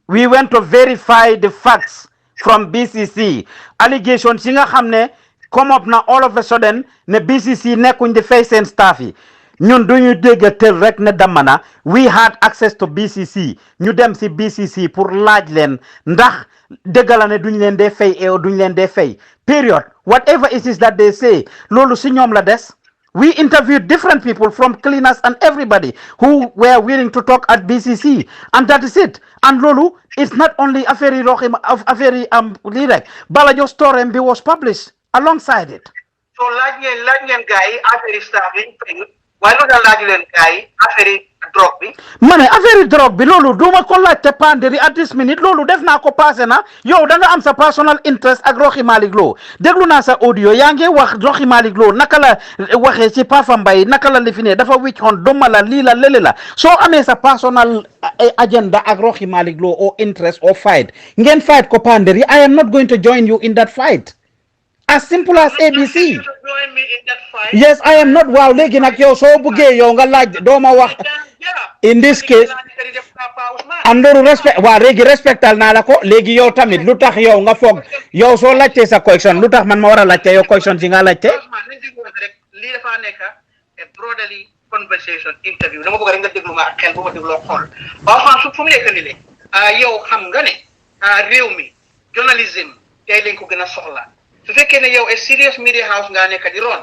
we went to verify the facts from BCC allegations yi nga xam ne come up na all of a sudden ne BCC nekkuñ di fay seen staff yi ñun duñu dégg tël rek ne damana we had access to BCC ñu dem si BCC pour laaj leen ndax dëgg la ne duñ leen dee fay duñ leen dee fay period whatever it is that they say loolu si ñoom la des we interviewed different people from cleaners and everybody who were willing to talk at BCC and that is it and lolu it's not only affaire Rohey affaire lii rek Balajo story bi was published alongside it. So laaj ngeen gars yi affaire staff yi ñu waaye lu tax laaju leen gars yi affaire drogue bi. ma ne affaire drogue bi loolu duma ko laajte panderi at this minute loolu def naa ko passé na yow da nga am sa personal interest ak Roxi Malick Lo déglu naa sa audio yaa ngi wax Roxi Malick Lo naka la waxee ci Pafa Mbay naka la lifine dafa wicc on doma la lii la lele la soo amee sa personal agenda ak Roxi Malick Lo or interest or fight ngeen fight ko panderi I am not going to join you in that fight. As simple as ABC. Yes, I am not. Wow, léegi nag yow soo buggee yow nga laaj doo ma wax in this case and loolu respect waa léegi respectal naa la ko léegi yow tamit lu tax yow nga foog yow soo laajtee sa question lu tax man ma war a laajte yow question si nga laajte. lii dafa nekk brotherly conversation interview dama bëgg rek nga déglu ma ak xel bu ma dégloo xool Ousmane su fu mu nekk nii yow xam nga ne réew mi journalism tey lañ ko gën a soxla. su fekkee ne yow a serious media house nga nekk di ron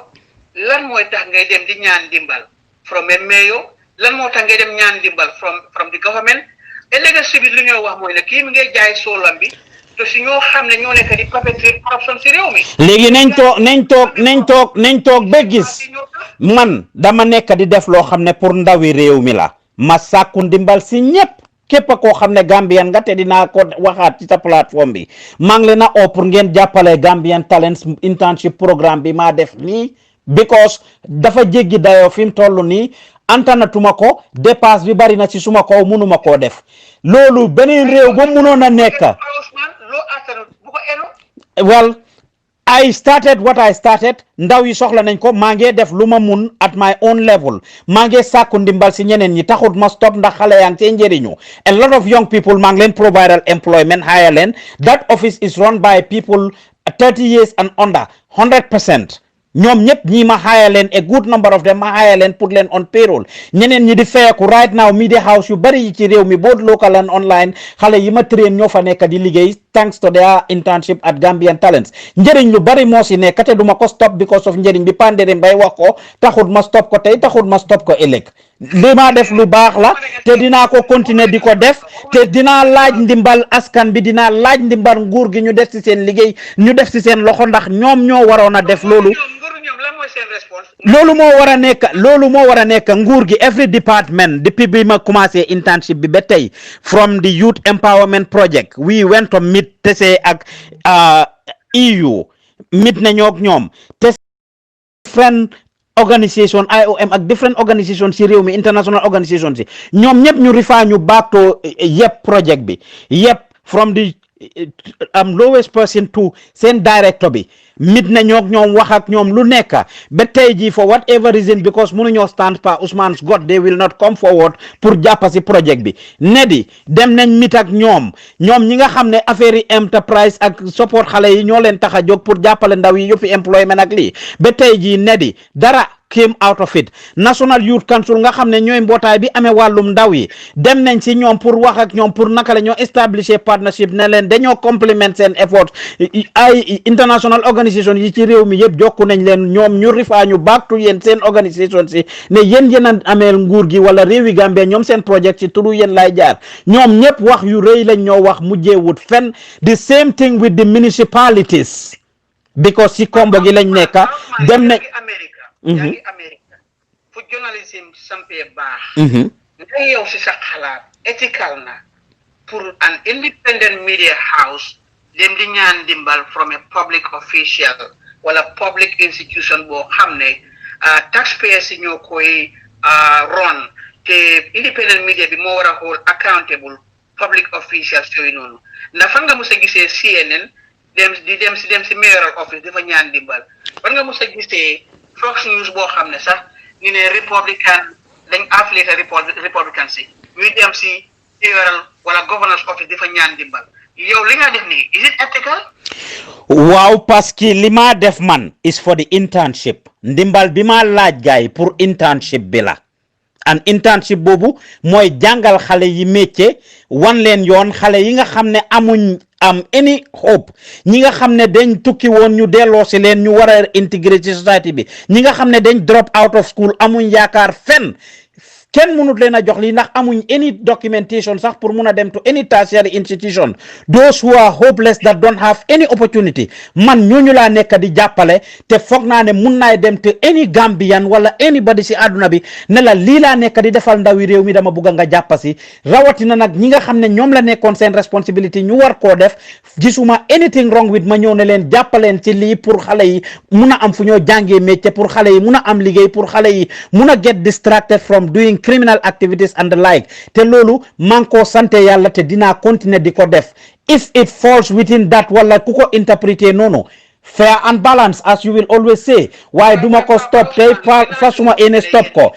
lan mooy tax ngay dem di ñaan dimbal from a mayor lan moo tax ngay dem ñaan dimbal from the government ëllëg si biir lu ñoo wax mooy ne kii mi ngay jaay soolam bi te si ñoo xam ne ñoo nekk di perpetrate corruption si réew mi. léegi nañ toog ba gis man dama nekk di def loo xam ne pour ndawi réew mi la ma sàkku ndimbal si ñëpp. képp koo xam ne Gambian nga te dinaa ko waxaat ci sa plateforme bi maa ngi leen a oo pour ngeen jàppale Gambian Talents internship programme bi maa def nii because dafa jéggi dayoo fi mu toll nii antanatuma ko dépasse bi bari na ci suma kaw munuma koo def loolu beneen réew ba munoon a nekk well I started what I started ndaw yi soxla nañ ko maa ngi def lu ma mun at my own level maa ngi sàkku ndimbal si ñeneen ñi taxut ma stop ndax xale yaa ngi see njëriñu a lot of young people maa ngi leen provide employment hire leen that office is run by people 30 years and under 100%. ñoom ñëpp ñii ma hire leen a good number of them ma hire leen put leen on payroll ñeneen ñi di feyeku right now media house yu bari yi ci réew mi both local and online xale yi ma train ñoo fa nekk di liggéey thanks to their internship at Gambian Talents njëriñ lu bari moo si nekk te duma ko stop because of njëriñ bi pandere mbay wax ko taxut ma stop ko tey taxut ma stop ko ëllëg li ma def lu baax la te dinaa ko continuer di ko def te dinaa laaj ndimbal askan bi dinaa laaj ndimbal nguur gi ñu def ci seen liggéey ñu def ci seen loxo ndax ñoom ñoo waroon a def loolu moo war a nekk nguur gi every department depuis bi ma commencé internship bi ba tey from the youth empowerment project we went to meet tese ak EU meet nañoo ak ñoom te friend organisation IOM ak different organisation si réew mi international organisation si ñoom ñëpp ñu rifa ñu back to yep project bi yep from the lowest person to seen director bi mit na ñoom wax ak ñoom lu nekk ba tey jii for whatever reason because mënuñoo stand par Ousman's God they will not come forward pour jàppa si project bi nedi dem nañ mit ak ñoom ñi nga xam ne affaire yi enterprise ak support xale yi ñoo leen tax a jóg pour jàppale ndaw yi yëppi employment ak lii ba tey jii nedi dara came out of it National Youth Council nga xam ne ñooy mbootaay bi amee wàllum ndaw yi dem nañ si ñoom pour wax ak ñoom pour naka la ñoo establisher partnership ne leen dañoo complement seen effort ay international organisation yi ci réew mi yëpp jokku nañ leen ñoom ñu rifaa ñu baaktu yéen seen organisation si ne yéen a ameel nguur gi wala réewi Gambie ñoom seen project ci turu yéen lay jaar ñoom ñëpp wax yu rëy lañ ñoo wax mujjeewut fen the same thing with the municipalities because si kombo gi lañ nekka dem nañ yaa ngi Amérique fu journalisme sampee baax nga yow si sa xalaat ethical na pour an independent media house dem di ñaan dimbal from a public official wala public institution boo xam ne taxpayers yi ñoo koy ron te independent media bi moo war a hold accountable public officials yooyu noonu ndax fan nga mos a gisee CNN dem si mayoral office dafa ñaan dimbal fan nga mos a gisee Fox News boo xam ne sax ñu ne Republican dañ affiliate Republican si ñuy dem si mayoral wala governor's office dafa ñaan dimbal yow li nga def nii is it ethical? waaw parce que li ma def man is for the internship ndimbal bi ma laaj gaay pour internship bi la an internship boobu mooy jàngal xale yi métier wan leen yoon xale yi nga xam ne amuñ am any hope ñi nga xam ne dañ tukki woon ñu delloo si leen ñu war a intégrer ci société bi ñi nga xam ne dañ drop out of school amuñ yaakaar fenn kenn mënut leen a jox lii ndax amuñ any documentation sax pour mun a dem to any tertiary institution. Those who are hopeless that don't have any opportunity man ñooñu laa nekk di jàppale te foog naa ne mun naay dem te any Gambian wala anybody si àdduna bi ne la lii laa nekk di defal ndawi réew mi dama bugg nga jàppa si rawatina nag ñi nga xam ne ñoom la nekkoon seen responsibility ñu war koo def gisuma anything wrong with ma ñëw ne leen jàppaleen ci lii pour xale yi mun a am fu ñoo jàngee métier pour xale yi mun a am liggéey pour xale yi mun a get distracted from doing criminal activities and the like te loolu maa ngi koo sante yàlla te dinaa continuer di ko def if it falls within that wala ku ko interpréter noonu fair and balance as you will always say waaye duma ko stop tey fasuma ene stop ko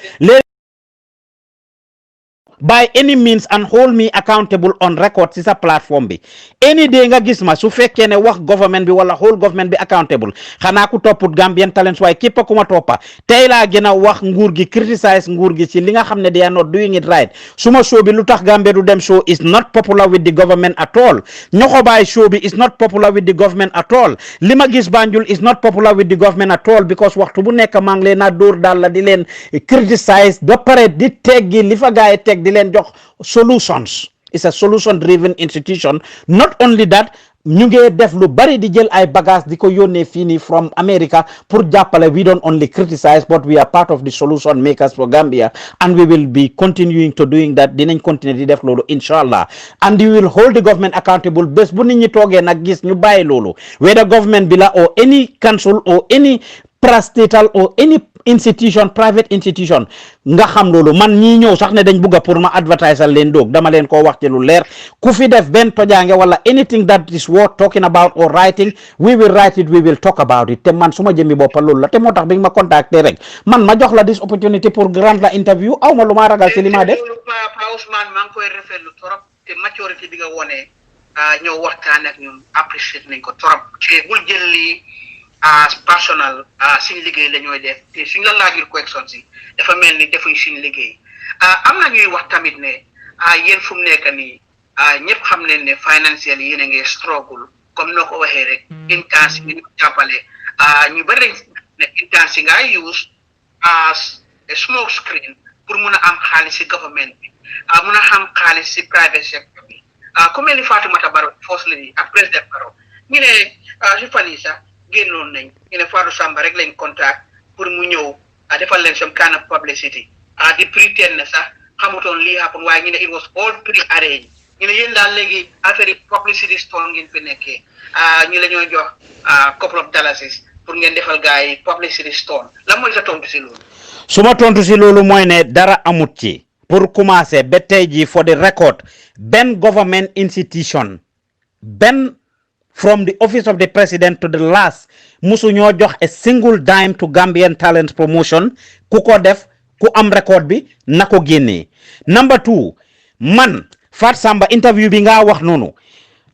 by any means and hold me accountable on record ci sa platform bi any day nga gis ma su fekkee ne wax government bi wala whole government bi accountable xanaa ku topput Gambian Talents waaye képp ku ma toppa tey laa gën a wax nguur gi criticize nguur gi ci li nga xam ne they are not doing it right suma show bi lu tax Gambia du dem show is not popular with the government at all ñoxobaay show bi is not popular with the government at all li ma gis Banjul is not popular with the government at all because waxtu bu nekk maa ngi leen a dóor daal la di leen criticize ba pare di teggi li fa gaay teg di leen jox solutions. It's a solution driven institution. Not only that ñu ngi def lu bari di jël ay bagages di ko yónnee fii nii from America pour jàppale we don't only criticize but we are part of the solution makers for Gambia and we will be continuing to doing that dinañ continuer di def loolu inshallah and you will hold the government accountable bés bu nit ñi toogee nag gis ñu bàyyi loolu whether government bi la or any council or any parastatal or any institution private institution nga xam loolu man ñii ñëw sax ne dañ bugga pour ma advertise leen doog dama leen koo wax ci lu leer ku fi def benn tojaange wala anything that is worth talking about or writing we will write it we will talk about it te man suma jëmmi boppa loolu la te moo tax bi nga ma contacté rek man ma jox la this opportunity pour grant la interview aw ma lu ma ragal ci li ma def Pa Ousman maa ngi koy rafetlu torop te maturité bi nga wone ñëw waxtaan ak ñun appreciate nañ ko torop te bul jël lii as personal suñ liggéey la ñooy def te suñ la laajul question si dafa mel ni defuñ suñ liggéey am na ñuy wax tamit ne yéen fu mu nekk nii ñëpp xam leen ne financial yéen a ngi struggle comme noo ko waxee rek interns yi ñu jàppale ñu bëri ne interns yi nga use as a smoke screen pour mun a am xaalis si government bi mun a am xaalis si private sector bi ku mel ni Fatoumata Baro First Lady ak président Baro ñu ne si fan yi sax génnoon nañ ñu ne Fatou Samba rek lañ contact pour mu ñëw defal leen some kind of publicity di pretend ne sax xamutoon lii happen waaye ñu ne it was all pre-arranged ñu ne yéen daal léegi affaire yi publicity stone ngeen fi nekkee ñu la ñoo jox couple of dollars pour ngeen defal gars yi publicity stone lan mooy sa tontu si loolu suma tontu si loolu mooy ne dara amut ci pour commencer ba tey ji for the record benn government institution benn from the office of the president to the last musu ñoo jox a single dime to Gambian Talents Promotion ku ko def ku am record bi na ko génnee number 2 man Fat Samba interview bi nga wax noonu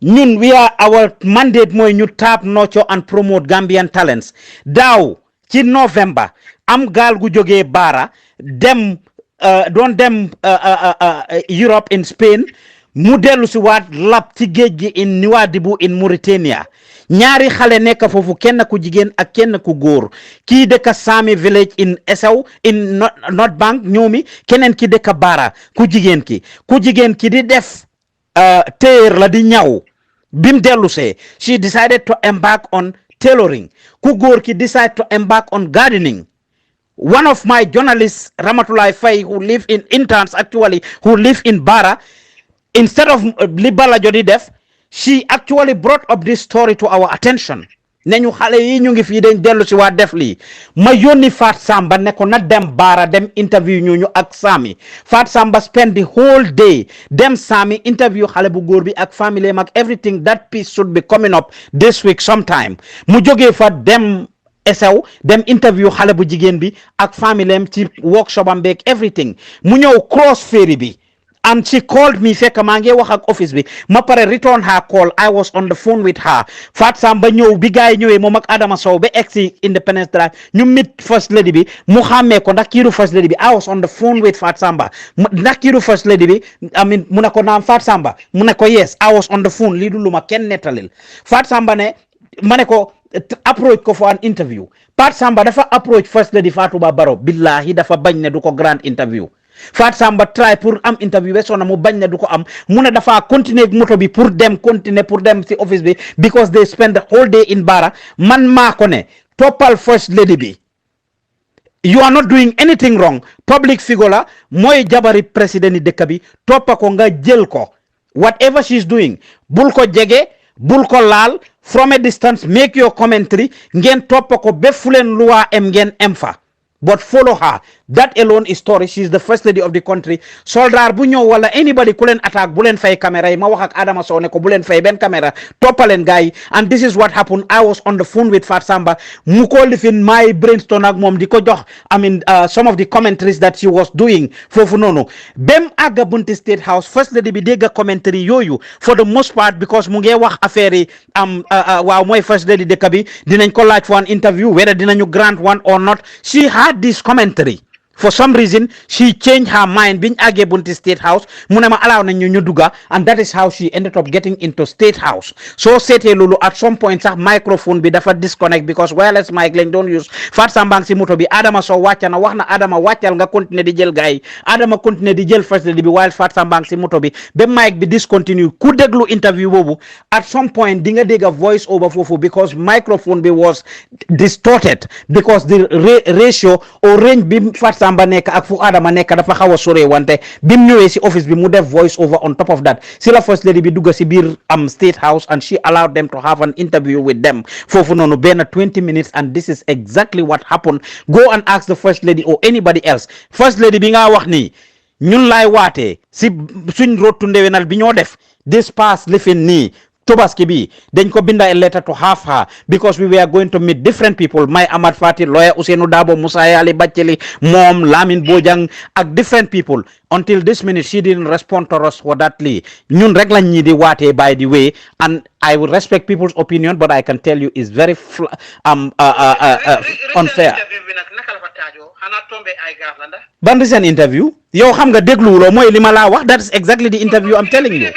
ñun our mandate mooy ñu tap nurture and promote Gambian talents daaw ci November am gaal gu jógee Bara dem doon dem Europe in Spain mu dellu si waat lab ci géej gi in Nouadhibou in Mauritania ñaari xale nekk foofu kenn ku jigéen ak kenn ku góor kii dëkk Sami village in Essew in North Bank ñoomi keneen ki dëkk Bara ku jigéen ki di def téer la di ñaw bim dellu see she decided to embark on tailoring ku góor ki decide to embark on gardening. One of my journalists Ramatulai Faye who live in interns actually who live in Bara instead of li Balajo di def she actually brought up this story to our attention neñu xale yi ñu ngi fii dañ dellu si waa def lii ma yónni Fat Samba ne ko na dem Bara dem interview ñu ak Sami Fat Samba spend the whole day dem Sami interview xale bu góor bi ak family ak everything that piece should be coming up this week sometime mu jógee fa dem Essew dem interview xale bu jigéen bi ak family ci workshop am beeg everything mu ñëw cross ferry bi and she called me fekk maa ngi wax ak office bi ma pare return her call I was on the phone with her Fat Samba ñëw bi gaay ñëwee moom ak Adama Sow ba egsi Independence Drive ñu meet first lady bi mu xàmmee ko ndax kiiru first lady bi I was on the phone with Fat Samba ndax kiiru first lady bi mu ne ko naam Fat Samba mu ne ko yes I was on the phone lii du lu ma kenn nettalil Fat Samba ne ma ne ko approach ko for an interview Fat Samba dafa approach first lady Fatoumata Baro billahi dafa bañ ne du ko grand interview Fat Samba try pour am interview be sona mu bañ ne du ko am mu ne dafa continuer moto bi pour dem ci office bi because they spend the whole day in Bara man maa ko ne toppal first lady bi. You are not doing anything wrong. Public figure la moy jabari president ni dëkk bi toppa ko nga jël ko whatever she is doing bul ko jege bul ko laal from a distance make your commentary ngeen toppa ko be fulen luwa em ngeen em fa but follow her. That alone is story. She is the first lady of the country. Soldar bu ñëw wala anybody ku leen attack bu leen fay caméra yi ma wax ak Adama Sow ne ko bu leen fay benn caméra toppaleen gars yi and this is what happened. I was on the phone with Fat Samba mu ko lifin my brainstorm ak moom di ko jox some of the commentaries that she was doing foofu noonu bem àgga bunti State House first lady bi dégga commentary yooyu for the most part because mu ngi wax affaire yi waaw mooy first lady dëkk bi dinañ ko laaj for an interview whether dinañu grant one or not. She had this commentary. For some reason, she changed her mind. Being age bunti State House, munema allow na ñu duga, and that is how she ended up getting into State House. So sete lulu at some point sa microphone bi dafa disconnect because wireless mic lañ don't use. Fat Sambang si moto bi Adama so wàcca na wax na Adama wàccal nga continuer di jël gaay Adama continuer di jël first lady bi while Fat Sambang si moto bi ba mic bi discontinue ku déglu interview bobu at some point di nga dégg voice over fofu because microphone bi was distorted because the ratio or range bi Fat Samba nekk ak fu Adama nekk dafa xaw a sore wante bim ñëwee si office bi mu def voice over on top of that si la first lady bi dugga si biir State House and she allowed them to have an interview with them foofu noonu benn 20 minutes and this is exactly what happened. Go and ask the first lady or anybody else. First lady bi nga wax ni ñun laay waatee si suñ road to ndewenal bi ñoo def this past lifin nii Tobaski bi dañ ko binda a letter to have her because we were going to meet different people my Amad Fati lawyer Ousseynou Dabo Musa Ali Bacheli mom Lamin Bojang ak different people until this minute she didn't respond to us for that li ñun rek lañ ñi di waatee by the way and I will respect people's opinion but I can tell you it's very unfair. Ban recent interview yow xam nga dégluwuloo mooy li ma laa wax that is exactly the interview I'm telling you.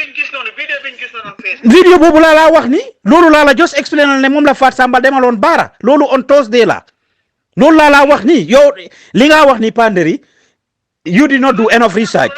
Video boobu laa laa wax ni loolu laa la just explain ne moom la Fat Samba demaloon Bara loolu on Thursday la loolu laa laa wax ni yow li nga wax ni Panderi you did not do enough research.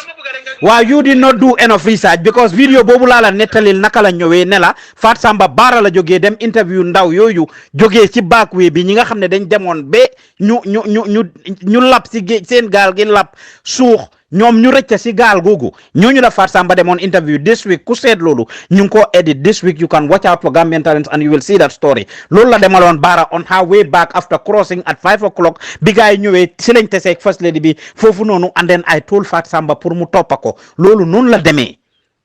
Waaw you did not do enough research because video boobu laa la nettalil naka la ñëwee ne la Fat Samba Bara la jógee dem interview ndaw yooyu jógee ci backway bi ñi nga xam ne dañ demoon ba ñu lap si seen gaal gi lap suux ñoom ñu rëcc si gaal googu ñooñu la Fat Samba demoon interview this week ku seet loolu ñu ngi ko edit this week you can watch out for Gambian Talents and you will see that story loolu la demaloon Bara on her way back after crossing at 5 o'clock bi gaay ñëwee si lañ teseeg first lady bi foofu noonu and then I told Fat Samba pour mu toppa ko loolu noonu la demee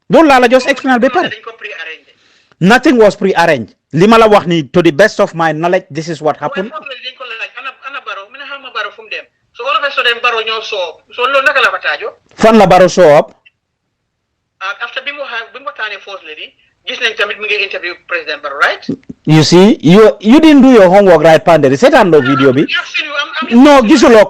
loolu laa la just explain ba pare nothing was pre-arranged li ma la wax ni to the best of my knowledge this is what happened. So all of a sudden Baro ñoo show so loolu naka la fa taajo fan la Baro show up after bi mu waxtaanee first lady gis nañ tamit mu ngi interview President Baro right you see you didn't do your homework right Panderi seetaan loo video bi no gisuloo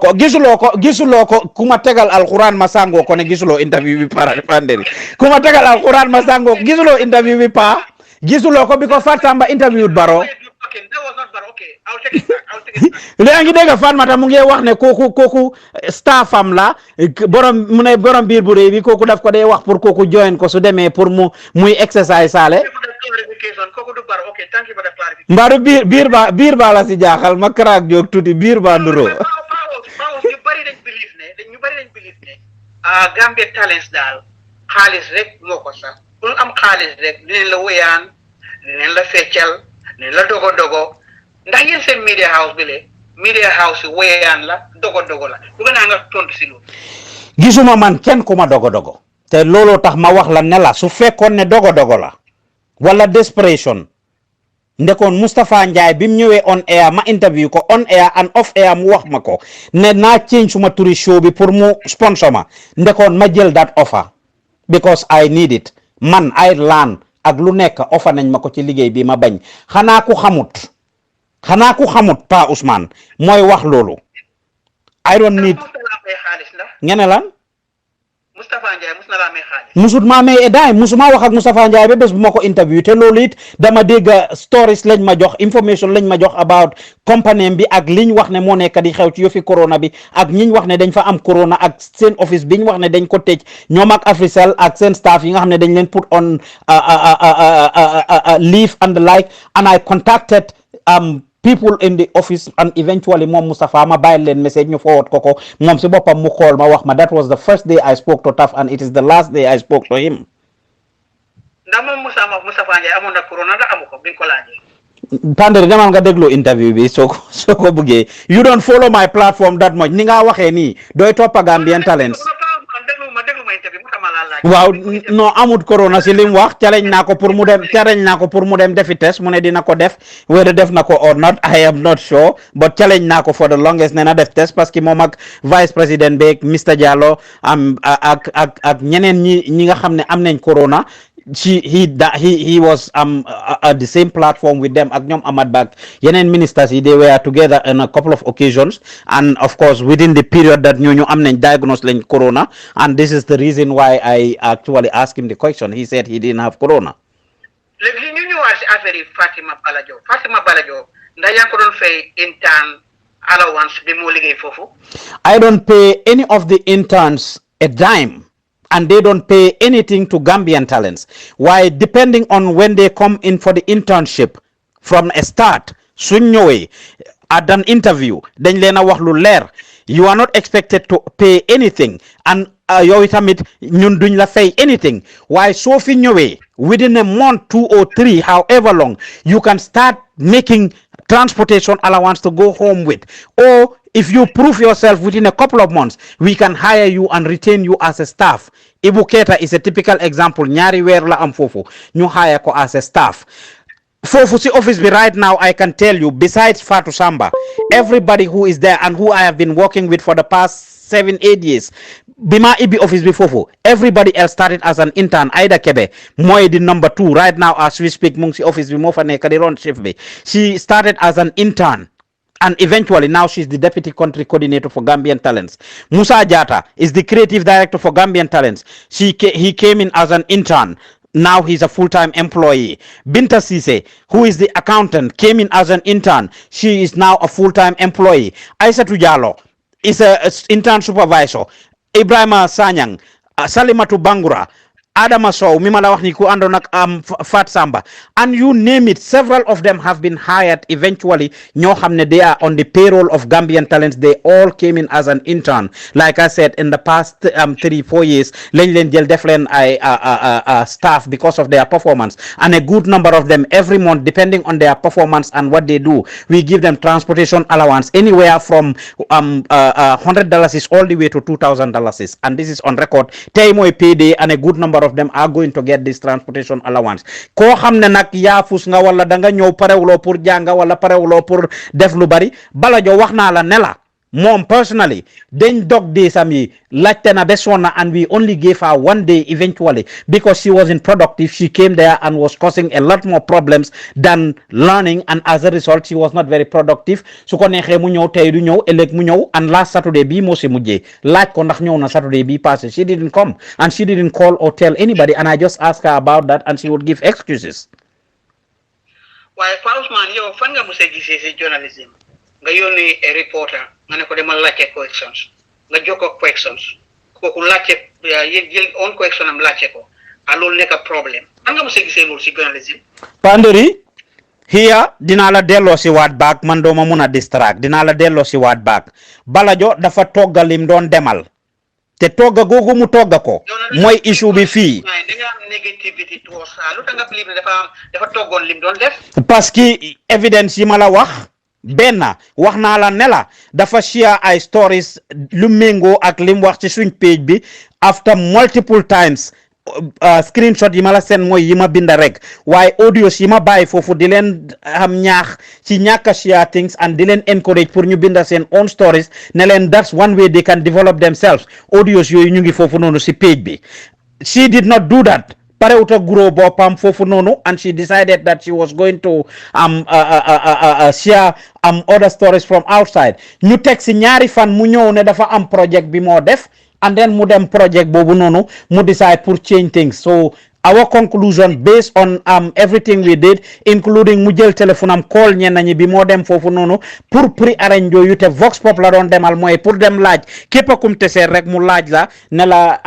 ko ku ma tegal alquran ma sangoo ko ne gisuloo interview bi Panderi ku ma tegal alquran ma sangoo gisuloo interview bi gisuloo ko because Fat Samba interviewed Baro. That was not bad. Okay, I'll take it back. léegi dégg Fatoumata mu ngi wax ne kooku staffam la borom mu ne borom biir bu rëy bi kooku daf ko dee wax pour kooku join ko su demee pour muy exercise saale. Okay, thank you for the clarification. mbaaru biir ba la si jaaxal ma crack jóg tuuti biir ba nduro. ñu bari dañ believe ne Gambia Talents daal xaalis rek moo ko sax pour am xaalis rek dinañ la wéyaan dinañ la feccal ne la dogo ndax yéen seen media house bi le media house yi wéyaan la dogo la bëgg naa nga tontu si loolu. gisuma man kenn ku ma dogo te looloo tax ma wax la ne la su fekkoon ne dogo la wala desperation ndekoon Moustapha Njie bi mu ñëwee on air ma interview ko on air and off air mu wax ma ko ne naa change suma turi show bi pour mu sponsor ma ndekoon ma jël that offer because I need it man I learn ak lu nekk offer nañ ma ko ci liggéey bi ma bañ xanaa ku xamut Pa Ousman mooy wax loolu I don't need ngene lan Mustafa Njie musna la may xaalis musut maa may edaay musuma wax ak Moustapha Njie ba bés bu ma ko interview te loolu it dama dégg stories lañ ma jox information lañ ma jox about compagnie bi ak liñ wax ne moo nekk di xew ci yëfi corona bi ak ñiñ wax ne dañ fa am corona ak seen office biñ wax ne dañ ko tëj ñoom ak Africell ak seen staff yi nga xam ne dañ leen put on leave and the like, and I contacted people in the office and eventually mom Mustafa ma bàyyi leen message ñu forward ko moom si boppam mu call ma wax ma that was the first day I spoke to Taf and it is the last day I spoke to him. ndax moom Mustafa Njie amoon na corona ndax amu ko biñ ko laajee. Panderi demal nga déglu interview bi soo ko bëggee you don't follow my platform that much ni nga waxee nii dooy toppa Gambian Talents. waaw non amut corona si lim wax challenge naa ko pour mu dem defi test mu ne dina ko def whether def na ko or not I am not sure but challenge naa ko for the longest ne na def test parce que moom ak vice président beeg Mr Jallow ak ñeneen ñi nga xam ne am nañ corona he was at the same platform with them ak ñoom Ahmad Bah yeneen ministers yi they were together on a couple of occasions and of course within the period that ñooñu am nañ diagnosed lañ corona and this is the reason why I actually asked him the question he said he didn't have corona. léegi ñu ñëwaat si affaire yi Fatima Balajo ndax yaa ko doon fay intern allowance bi moo liggéey foofu. I don't pay any of the interns a dime. And they don't pay anything to Gambian Talents. Why? Depending on when they come in for the internship, from a start, suñ ñëwee at an interview, dañ leen a wax lu leer. You are not expected to pay anything, and yow tamit ñun duñ la fay anything. Why? So fi ñëwee within a month, 2 or 3, however long, you can start making transportation allowance to go home with, or if you prove yourself within a couple of months, we can hire you and retain you as a staff. Ibu Keita is a typical example. Nyari weer la am fofu. Ñu hire ko as a staff. Fofu si office be right now, I can tell you, besides Fatou Samba, everybody who is there and who I have been working with for the past 7-8 years, Bima Ibi office be fofu. Everybody else started as an intern. Aida Kebe, Moy the number 2. Right now, as we speak, Mungsi office be mofa ne kadiron shift be. She started as an intern. And eventually now she's the deputy country coordinator for Gambian Talents. Musa Jata is the creative director for Gambian Talents. He came in as an intern. Now he's a full-time employee. Binta Sise, who is the accountant, came in as an intern. She is now a full-time employee. Aissatou Jallow is an intern supervisor. Ibrahima Sanyang, Salimatu Bangura, Adama Sow, Mimala wax ni ku andon ak Fat Samba, and you name it, several of them have been hired eventually. ñoo xamne they are on the payroll of Gambian Talents. They all came in as an intern. Like I said, in the past 3-4 years, lañ leen jël def leen ay staff because of their performance, and a good number of them every month, depending on their performance and what they do, we give them transportation allowance anywhere from $100 is all the way to $2,000, and this is on record. Tey mooy payday, and a good number of them are going to get this transportation allowance. Ko xamne nak yaafus nga wala da nga ñew parewlo pour janga wala parewlo pour def lu bari, Balajo wax na la ne la mom personally dañ dog de sami laajte na besona, and we only gave her 1 day eventually because she wasn't productive. She came there and was causing a lot more problems than learning, and as a result she was not very productive. Su ko nexé mu ñew tay du ñew elek mu ñew, and last Saturday bi mo ci mujjé laaj ko ndax ñew na Saturday bi passé, she didn't come and she didn't call or tell anybody, and I just asked her about that and she would give excuses. Why Ousman, yow fan nga mësa gisé ci journalism nga yoni a reporter nga ne ko demal laajte questions nga jokko questions kooku laajte jël on question am laajte ko loolu nekk problème fan nga mësa gisee loolu ci journalism. Pandori here dinaa la delloo si waat back, man dooma mun a distract, dinaa la delloo si waat back. Balajo dafa togga lim doon demal te togga googu mu togga ko mooy issue bi fii. Negativity towards lu tax nga believe dafa toggoon lim doon def. Parce que evidence yi ma la wax benn wax naa la ne la dafa share ay stories lu méngoo ak lim wax ci suñ page bi after multiple times. Screenshot yi ma la seen mooy yi ma binda rek, waaye audios yi ma bàyyi foofu di leen am ñaax ci ñàkk a share things and di leen encourage pour ñu binda seen own stories ne leen that's one way they can develop themselves. Audios yooyu ñu ngi foofu noonu si page bi. She did not do that. Parewuta guro boppam foofu noonu, and she decided that she was going to share other stories from outside. Ñu teg si ñaari fan mu ñëw ne dafa am project bi moo def, and then mu dem project boobu noonu mu decide pour change things. So our conclusion based on everything we did, including mu jël téléphone am call ñenn ñi bi moo dem foofu noonu pour pre-arrange yooyu te Vox Pop la doon demal mooy pour dem laaj képp kum teseer rek mu laaj la ne la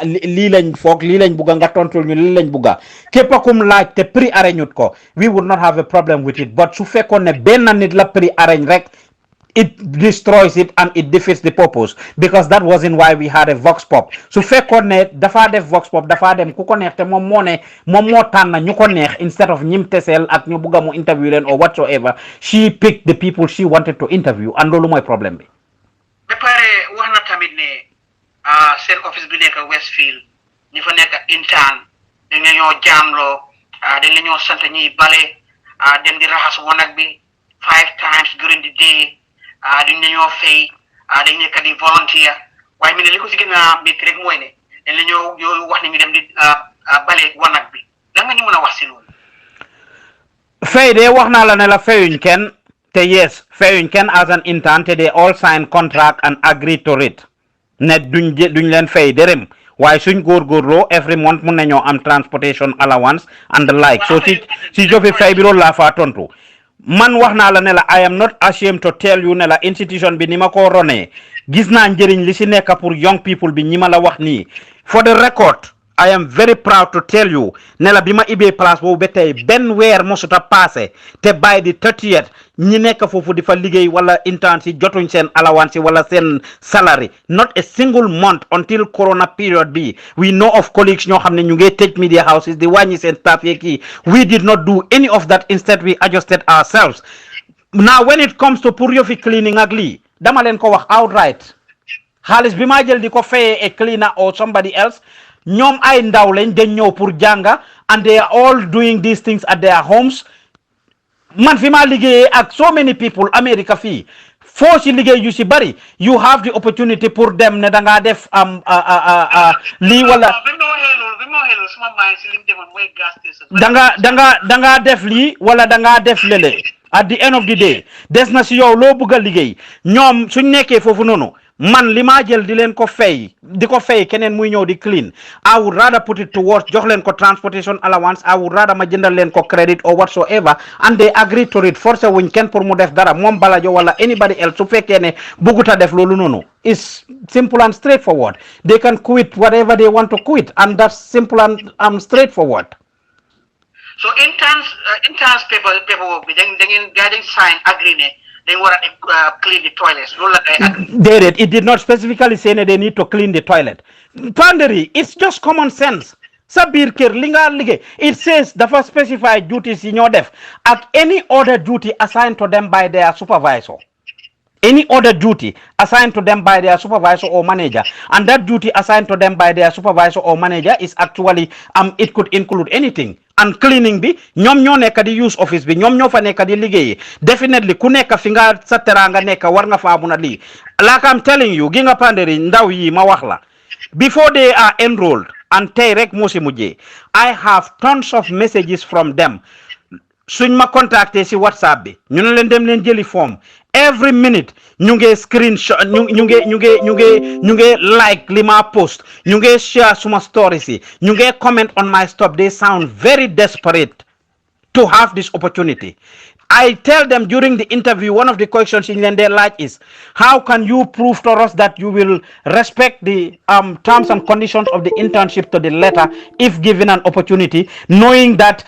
lii lañ foog lii lañ bugga nga tontul ñu lii lañ bugga képp kum laaj te pre-arrange ut ko we would not have a problem with it, but su fekkoon ne benn nit la pre-arrange rek it destroys it and it defeats the purpose, because that wasn't why we had a Vox Pop. So fekkoon ne dafa def Vox Pop dafa dem ku ko neex te moom moo ne moom moo tànn ñu ko neex instead of ñim teseel ak ñu bugga mu interview leen or whatsoever. She picked the people she wanted to interview and loolu mooy problème bi. ba pare wax na tamit ne seen office bi nekk Westfield ñi fa nekk intern dañ la ñoo jaamloo dañ la ñoo sant ñuy bale dem di raxas wanag bi 5 times during the day. Dañ ñoo fay dañ nekk di volunteer waaye mi ne li ko si gën a métti rek mooy ne dañ la ñoo wax ne ñu dem di bale wanag bi lan nga ñu mën a wax si loolu. fay de wax naa la ne la fayuñ kenn te yes fayuñ kenn as an intern te they all sign contract and agree to it ne duñ leen fay dërëm waaye suñ góorgóorloo every month mun nañoo am transportation allowance and the like. So si jofi fay bi loolu laa faa tontu. Man wax naa la ne la I am not ashamed to tell you ne la institution bi ni ma ko ronee gis naa njëriñ li si nekk pour young people bi ñi ma la wax nii. For the record I am very proud to tell you ne la bi ma ibee place boobu ba tey benn weer mosuta passé te by the 30th ñi nekk foofu di fa liggéey wala intern si jotuñ seen allowance wala seen salary, not a single month until corona period bi. We know of colleagues ñoo xam ne ñu ngi tëj media houses di wàññi seen staff yeeg kii. We did not do any of that, instead we adjusted ourselves. Now when it comes to pour yofi cleaning ak lii dama leen ko wax outright xaalis bi maa jël di ko fayee a cleaner or somebody else ñoom ay ndaw lañ dañ ñëw pour jànga and they are all doing these things at their homes. Man fi maa liggéeyee ak so many people America fii foo si liggéey yu si bari you have the opportunity pour dem ne da ngaa def lii wala da ngaa def lii wala da ngaa def lele. At the end of the day des na si yow loo bëgg a liggéey ñoom suñ nekkee foofu noonu man li maa jël di leen ko fay di ko fay keneen muy ñëw di clean. I would rather put it towards jox leen ko transportation allowance. I would rather ma jëndal leen ko credit or whatsoever, and they agree to it. Forcé wuñ kenn pour mu def dara moom Balajo wala anybody else su fekkee ne bëgguta def loolu noonu. It's simple and straightforward. They can quit whatever they want to quit, and that's simple and straightforward. So interns paperwork bi dañ sign agreement. They want to clean the toilets. It did not specifically say that they need to clean the toilet. Pandering, it's just common sense. Sabir kër li nga liggéey it says dafa specify duties yi ñoo def ak any other duty assigned to them by their supervisor. Any other duty assigned to them by their supervisor or manager, and that duty assigned to them by their supervisor or manager is actually it could include anything. And cleaning bi ñoom ñoo nekk di use office bi ñoom ñoo fa nekk di liggéey definitely ku nekk fi nga sa teranga nekk war nga fa mun a lii. Like I'm telling you gi nga Panderi ndaw yi ma wax la before they are enrolled and tey rek moo si mujjee I have tons of messages from them. Suñ ma contacté si WhatsApp bi ñu ne leen dem leen jëli form every minute ñu ngi screenshot ñu ngi like li ma post ñu ngi share suma stories yi ñu ngi comment on my stuff. They sound very desperate to have this opportunity. I tell them during the interview, one of the questions in they like is, how can you prove to us that you will respect the terms and conditions of the internship to the letter if given an opportunity, knowing that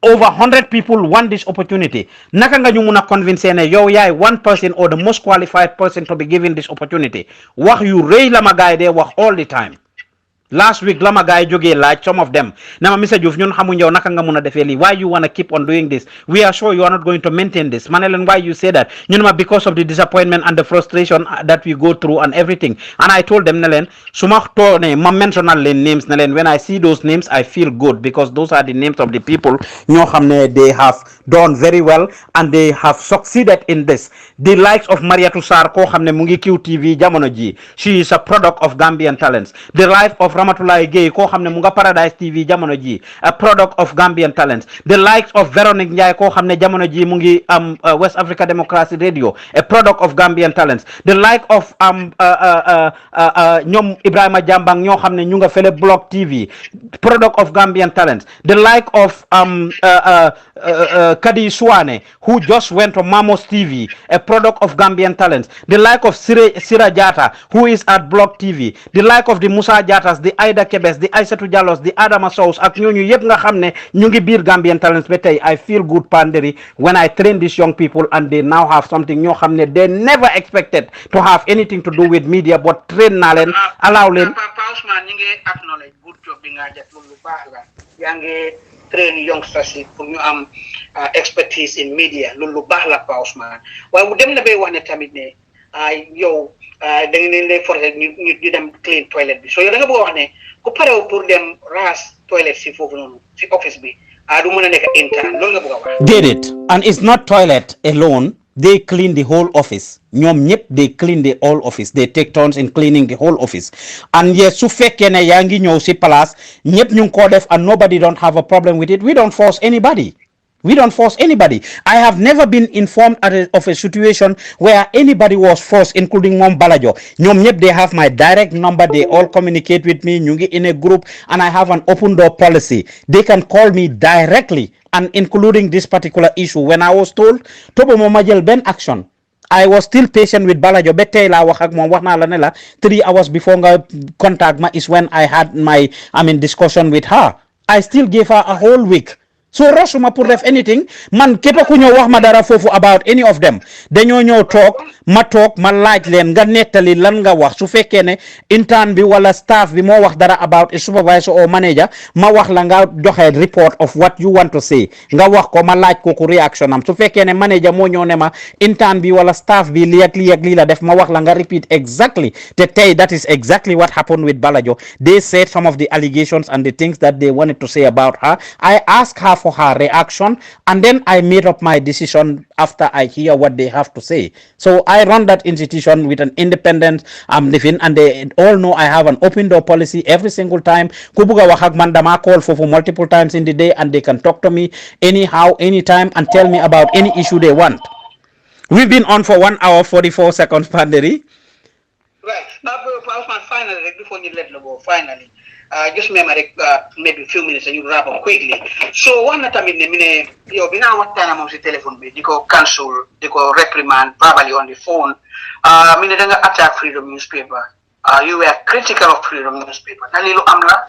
over 100 people want this opportunity? Naka nga ñu mëna convince ne yow yaay one person or the most qualified person to be given this opportunity? Wax yu rëy la ma gaay dee wax all the time. Last week lama guy jógee laaj some of them nama Mr. Joof ñun xamuñ yow naka nga mun a defee lii why you wanna keep on doing this, we are sure you are not going to maintain this. Ma ne leen why you say that ñu ne ma because of the disappointment and the frustration that we go through and everything. And I told them ne leen su ma toone ma mentional leen names ne leen when I see those names I feel good because those are the names of the people ñoo xam ne they have done very well and they have succeeded in this. The likes of Mariatu Sarr koo xam ne mu ngi QTV jamono ji, she is a product of Gambian talents. The life of Ramatulaay Gueye koo xam ne mu nga Paradise TV jamono ji a product of Gambian talents, the likes of Veronique Ndiaye koo xam ne jamono ji mu ngi West Africa Democracy Radio, a product of Gambian talents, the like of ñoom Ibrahima Jambang ñoo xam ne ñu nga fele Block TV, product of Gambian talents, the like of Kadi Suwane who just went to Mamos TV, a product of Gambian talents, the like of Sira Jata who is at Block TV, the like of the Musa Jatas, the Aida Kebes, the Aissatou Jallos, the Adama Sows ak ñooñu yëpp nga xam ne ñu ngi biir Gambian talents ba tey. I feel good Panderi when I train these young people and they now have something ñoo xam ne they never expected to have anything to do with media but train naa leen allow leen. Papa Ousman ñi ngi acknowledge good job bi nga def lu baax la yaa ngi train youngsters yi pour ñu am expertise in media lu baax la Papa Ousman waaye dem na bay wax ne tamit ne yow da ngeen lay forcer ñu dem clean toilet bi so yow da nga bëgg a wax ne ku parew pour dem raas toilet si foofu noonu si office bi du mën a nekk intern loolu nga bëgg a wax. Déedéet, and it's not toilet alone. They clean the whole office. ñoom ñëpp they clean the whole office. They take turns in cleaning the whole office. And yes, su fekkee ne yaa ngi ñëw si place ñëpp ñu ngi ko def and nobody don't have a problem with it. We don't force anybody. We don't force anybody. I have never been informed of a situation where anybody was forced, including Mom Balajo. Ñoom ñëpp they have my direct number. They all communicate with me. ñu ngi in a group and I have an open door policy. They can call me directly and including this particular issue. When I was told, Tobo Moma jël benn action. I was still patient with Balajo. Ba tey laa wax ak moom wax naa la ne la 3 hours before nga contact ma is when I had my discussion with her. I still gave her a whole week. So rasuma pour def anything man képp ku ñëw wax ma dara foofu about any of them dañoo ñëw toog ma laaj leen nga nettali lan nga wax su fekkee ne intern bi wala staff bi moo wax dara about a supervisor or manager ma wax la nga joxe report of what you want to say nga wax ko ma laaj kooku reaction am su fekkee ne manager moo ñëw ne ma intern bi wala staff bi lii ak lii la def ma wax la nga repeat exactly te tey that is exactly what happened with Balajo. They said some of the allegations and the things that they wanted to say about her. I asked her for her reaction and then I made up my decision after I hear what they have to say. So I run that institution with an independent living and they all know I have an open door policy every single time. Kubuga wahak mandama call for multiple times in the day and they can talk to me anyhow, anytime and tell me about any issue they want. We've been on for 1 hour 44 seconds, Panderi. Right. Now, finally, before you let go, finally, just maybe a few minutes and you wrap up quickly. So, one time in the minute, you been out time on the telephone, you go cancel, you go reprimand, probably on the phone. Attack freedom newspaper. You were critical of freedom newspaper. Nalilu amla.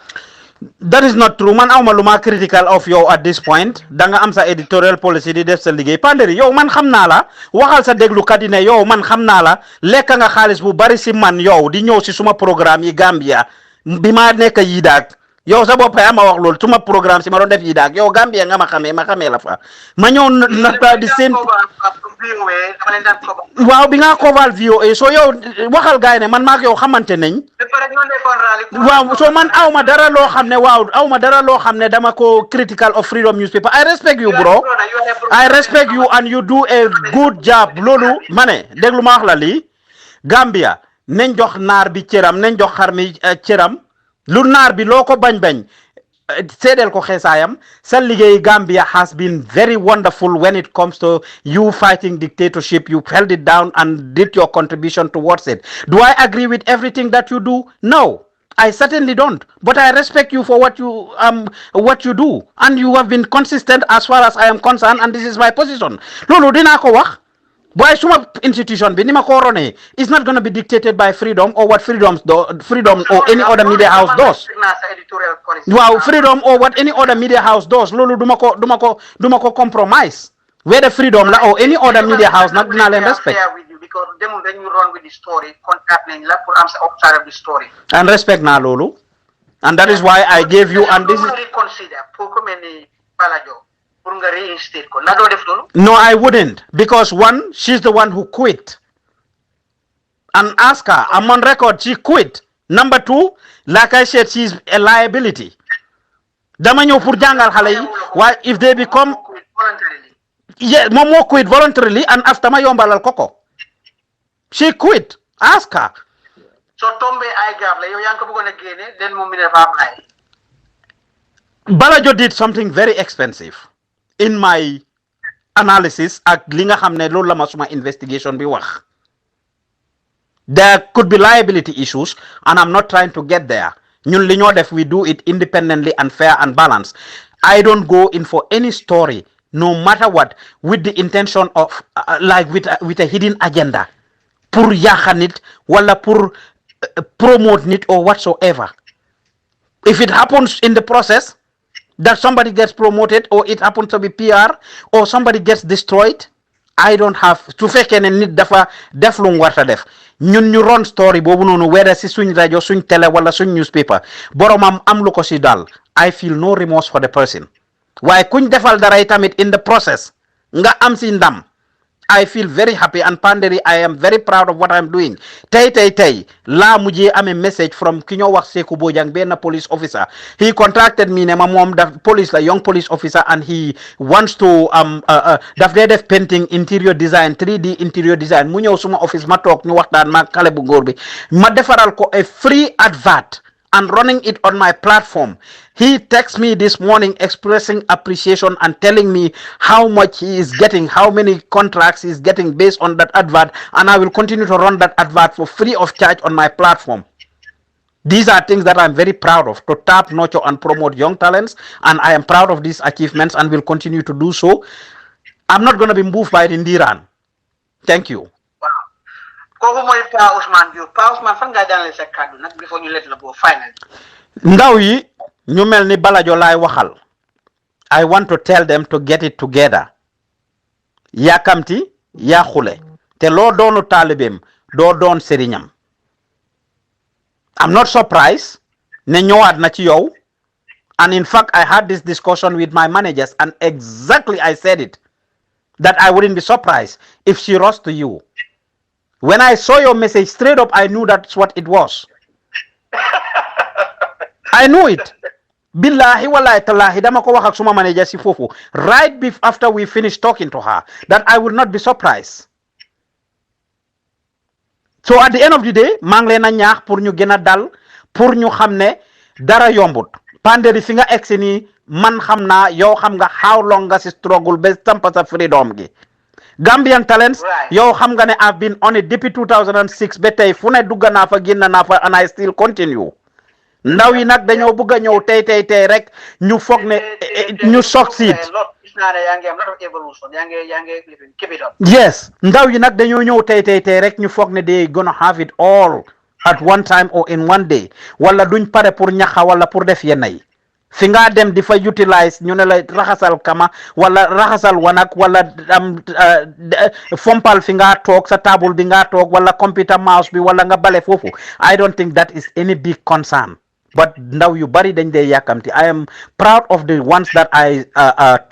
That is not true man awma luma critical of yow at this point danga am sa editorial policy di def sa liggéey Panderi yow man xam naa la waxal sa déglukat yi ne yow man xam naa la lekk nga xaalis bu bari si man yow di ñëw si suma programme yi Gambia bi ma nekk yi daag yow sa bopp yaa ma wax loolu suma programme si ma doon def yi daag yow Gambia nga ma xamee la fa ma ñëw na di seen waaw bi nga coval VOA so yow waxal gaay ne man maak yow xamante nañ waaw so man awma dara loo xam ne dama ko critical of freedom newspaper I respect you bro I respect you and you do a good job loolu ma ne déglu ma wax la lii Gambia nañ jox naar bi cëram nañ jox xar mi cëram lu naar bi loo ko bañ seedeel ko xeesaayam sa liggéey Gambia has been very wonderful when it comes to you fighting dictatorship. You held it down and did your contribution towards it. Do I agree with everything that you do? No, I certainly don't. But I respect you for what you do, and you have been consistent as far as I am concerned, and this is my position. Lulu dina ko wax. Why suma institution bi nima ko rone is not going to be dictated by freedom or what freedom or any other media house does. Wow, freedom or what any other media house does. Lulu duma ko compromise. Whether freedom or any other media house not dina len respect. Because then you run with the story, contact nañ la pour am sa outside of the story. And respect na lolu. And that is why I gave you and this is reconsider pour ko melni Balajo. No, I wouldn't. Because one, she's the one who quit. And ask her, I'm on record, she quit. Number two, like I said, she's a liability. Damanyo pour jangal xalé yi, why if they become voluntarily. Yeah, Momo quit voluntarily and after ma yombalal koko. She quit. Ask her. so tombe ay gab la yow yang ko bëggona gëné den mo mi dafa bay Balajo did something very expensive in my analysis ak li nga xamne loolu la ma suma investigation bi wax. There could be liability issues and I'm not trying to get there. Ñun li ñoo def we do it independently and fair and balanced. I don't go in for any story no matter what with the intention of like with a hidden agenda pour yaaxa nit wala pour promote nit or whatsoever. If it happens in the process that somebody gets promoted or it happens to be PR or somebody gets destroyed, I don't have to fake ne nit dafa def lu warta def ñun ñu ron story boobu noonu whether si suñ rajo suñ télé wala suñ newspaper boromam am lu ko si dal I feel no remorse for the person waaye kuñ defal dara tamit in the process nga am si ndam I feel very happy and Panderi I am very proud of what I'm doing tey laa mujjee amee message from ki ñoo wax Seku Bojang benn police officer he contacted me ne ma moom daf police la young police officer and he wants to daf dee def painting interior design 3D interior design mu ñëw suma office ma toog ñu waxtaan ma xale bu góor bi ma defaral ko a free advert and running it on my platform. He texted me this morning expressing appreciation and telling me how much he is getting, how many contracts he is getting based on that advert, and I will continue to run that advert for free of charge on my platform. These are things that I'm very proud of, to tap, nurture, and promote young talents, and I am proud of these achievements and will continue to do so. I'm not going to be moved by Indiran. Thank you. Koko moy Pa Ousman Joof Pa Ousman fan nga daanale sa kaddu nak before ñu let la bo final ndaw yi ñu melni Balajo lay waxal I want to tell them to get it together yakamti ya xule te lo doonu talibem do doon serignam I'm not surprised ne ñëwaat na ci yow and in fact I had this discussion with my managers and exactly I said it that I wouldn't be surprised if she rushed to you. When I saw your message straight up, I knew that's what it was. I knew it. Billahi wallahi talahi dama ko wax ak suma manager si fofu right after we finished talking to her that I would not be surprised. So at the end of the day, maa ngi leen a ñaax pour ñu gën a dal pour ñu xam ne dara yombut. Panderi fi nga egsi nii man xam naa yow xam nga how long nga si struggle ba sampa sa freedom gi. Gambian talents, yo xam nga ne I've been on it depuis 2006 ba tey fu ne dugg naa fa génn naa fa and I still continue. Ndaw yi nag dañoo bëgg a ñëw tey rek ñu foog ne ñu succeed. Yes, ndaw yi nag dañoo ñëw tey rek ñu foog ne they gonna have it all at one time or in one day wala duñ pare pour ñaxa wala pour def yenn yi. fi nga dem di fa utilize ñu ne la raxasal kama wala raxasal wanak wala fompal fi nga toog sa table bi nga toog wala computer mouse bi wala nga bale foofu I don't think that is any big concern but ndaw yu bari dañ dee yàkkamti I am proud of the ones that I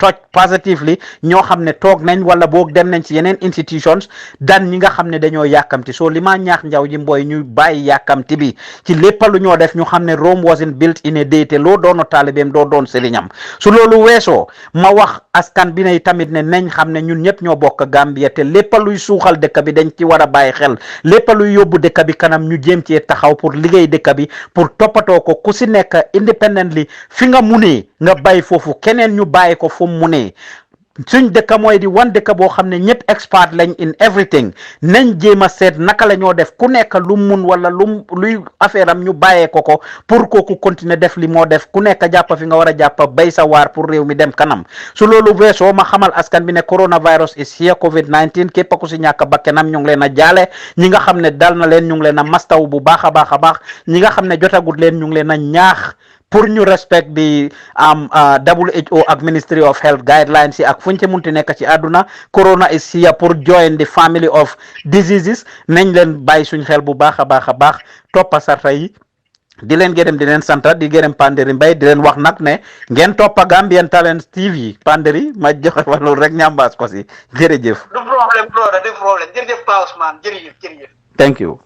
touch positively ñoo xam ne toog nañ wala boog dem nañ ci yeneen institutions dan ñi nga xam ne dañoo yàkkamti so li ma ñaax njaw ji mbooy ñu bàyyi yàkkamti bi ci lépp lu ñoo def ñu xam ne Rome wasn't built in a day te loo doono taalibeem doo doon sëriñam su loolu weesoo ma wax askan bi ne tamit ne nañ xam ne ñun ñëpp ñoo bokk Gambia te lépp luy suuxal dëkk bi dañ ci war a bàyyi xel lépp luy yóbbu dëkk bi kanam ñu jéem ci taxaw pour liggéey dëkk bi pour toppatoo ko ku si nekk independently fi nga munee nga bàyyi foofu keneen ñu bàyyi ko fu mu munee suñ dëkk mooy di wan dëkk boo xam ne ñëpp expert lañ in everything nañ jéem a seet naka la ñoo def ku nekk lu mun wala luy affaire am ñu bàyyee ko pour kooku continuer def li moo def ku nekk jàpp fi nga war a jàpp bay sa waar pour réew mi dem kanam su loolu weesoo ma xamal askan bi ne coronavirus is here COVID-19 képp ku si ñàkk bakkanam ñu ngi leen a jaale ñi nga xam ne dal na leen ñu ngi leen a mastaw bu baax a baax ñi nga xam ne jotagut leen ñu ngi leen a ñaax pour ñu respect bi WHO ak Ministry of Health guidelines yi ak fuñ ci munti nekk ci àdduna corona is here pour join the family of diseases nañ leen bàyyi suñ xel bu baax a baax toppa sarta yi di leen gërëm di leen santa di gërëm Panderi Mbay di leen wax nag ne ngeen toppa Gambian Talents TV Panderi ma joxe fa loolu rek ñambaas ko si jërëjëf. du problème jërëjëf Pa Ousman jërëjëf. Thank you.